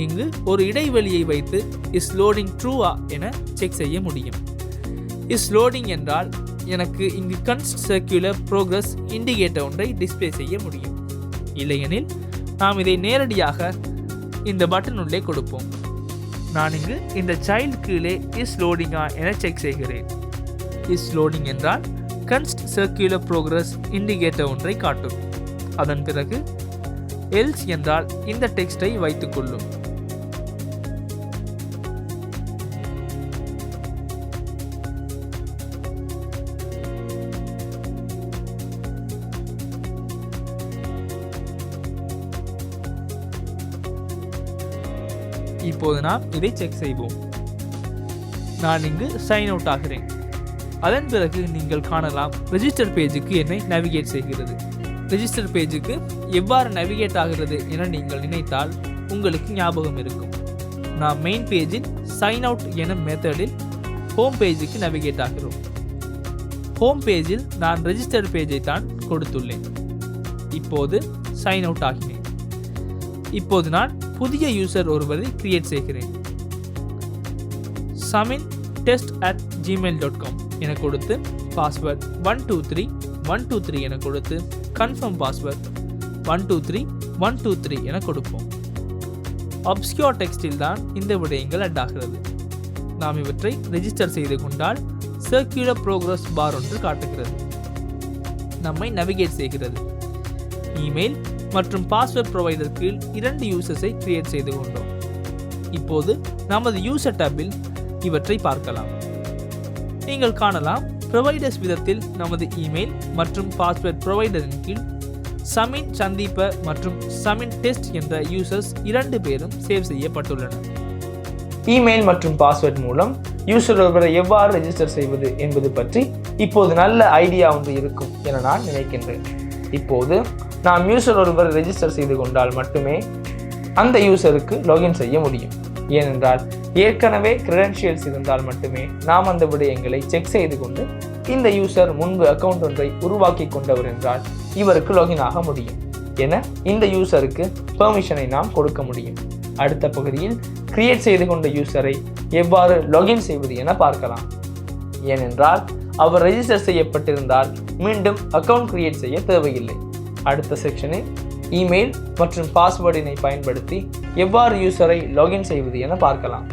இங்கு ஒரு இடைவெளியை வைத்து இஸ் லோடிங் ட்ரூவா என செக் செய்ய முடியும். இஸ் லோடிங் என்றால் எனக்கு இங்கு கன்ஸ்ட் சர்க்குலர் ப்ரோக்ரஸ் இண்டிகேட்டர் ஒன்றை டிஸ்பிளே செய்ய முடியும். இல்லையெனில் நாம் இதை நேரடியாக இந்த பட்டன் உள்ளே கொடுப்போம். நான் இங்கு இந்த சைல்டு கீழே இஸ் லோடிங்கா என செக் செய்கிறேன். இஸ் லோடிங் என்றால் கன்ஸ்ட் சர்க்குலர் ப்ரோக்ரஸ் இண்டிகேட்டர் ஒன்றை காட்டும். அதன் பிறகு எல்ஸ் என்றால் இந்த டெக்ஸ்டை வைத்துக் கொள்ளும். இப்போது நாம் இதை செக் செய்வோம். நான் இங்கு சைன் அவுட் ஆகிறேன். அதன் பிறகு நீங்கள் காணலாம், ரெஜிஸ்டர் பேஜுக்கு என்னை நேவிகேட் செய்கிறது. ரெஜிஸ்டர் பேஜுக்கு எவ்வாறு நேவிகேட் ஆகிறது என நீங்கள் நினைத்தால் உங்களுக்கு ஞாபகம் இருக்கும். நாம் மெயின் பேஜில் சைன் அவுட் என மெத்தடில் ஹோம் பேஜுக்கு நேவிகேட் ஆகிறோம். ஹோம் பேஜில் நான் ரெஜிஸ்டர் பேஜை தான் கொடுத்துள்ளேன். இப்போது சைன் அவுட் ஆகினேன். இப்போது நான் புதிய யூசர் ஒருவரை கிரியேட் செய்கிறேன். சமின் test@gmail.com என கொடுத்து பாஸ்வேர்ட் 123 என கொடுத்து கன்ஃபார்ம் பாஸ்வேர்ட் 123 என கொடுப்போம். அப்ஸ்கியூர் டெக்ஸ்டில் தான் இந்த விடயங்கள் அட் ஆகிறது. நாம் இவற்றை ரெஜிஸ்டர் செய்து கொண்டால் சர்க்குலர் ப்ரோக்ரஸ் பார் ஒன்று காட்டுகிறது. நம்மை நேவிகேட் செய்கிறது. இமெயில் மற்றும் பாஸ்வேர்ட் ப்ரொவைடர் கீழ் 2 யூசர்ஸை கிரியேட் செய்து கொண்டோம். இப்போது நமது யூசர் டேபில் இவற்றை பார்க்கலாம். நீங்கள் காணலாம், ப்ரொவைடர்ஸ் விதத்தில் நமது இமெயில் மற்றும் பாஸ்வேர்ட் ப்ரொவைடரின் கீழ் சமின் சந்தீப மற்றும் சமின் டெஸ்ட் என்ற யூசர்ஸ் 2 பேரும் சேவ் செய்யப்பட்டுள்ளனர். இமெயில் மற்றும் பாஸ்வேர்ட் மூலம் யூசர் ஒருவரை எவ்வாறு ரெஜிஸ்டர் செய்வது என்பது பற்றி இப்போது நல்ல ஐடியா ஒன்று இருக்கும் என நான் நினைக்கின்றேன். இப்போது நாம் யூசர் ஒருவர் ரெஜிஸ்டர் செய்து கொண்டால் மட்டுமே அந்த யூசருக்கு லாகின் செய்ய முடியும். ஏனென்றால் ஏற்கனவே கிரெடென்ஷியல்ஸ் இருந்தால் மட்டுமே நாம் அந்த விடயங்களை செக் செய்து கொண்டு இந்த யூசர் முன்பு அக்கௌண்ட் ஒன்றை உருவாக்கி கொண்டவர் என்றால் இவருக்கு லாகின் ஆக முடியும் என இந்த யூசருக்கு பெர்மிஷனை நாம் கொடுக்க முடியும். அடுத்த பகுதியில் கிரியேட் செய்து கொண்ட யூசரை எவ்வாறு லாகின் செய்வது என பார்க்கலாம். ஏனென்றால் அவர் ரெஜிஸ்டர் செய்யப்பட்டிருந்தால் மீண்டும் அக்கௌண்ட் கிரியேட் செய்ய தேவையில்லை. அடுத்த செக்ஷனில் இமெயில் மற்றும் பாஸ்வேர்டினை பயன்படுத்தி எவ்வாறு யூசரை லாகின் செய்வது என பார்க்கலாம்.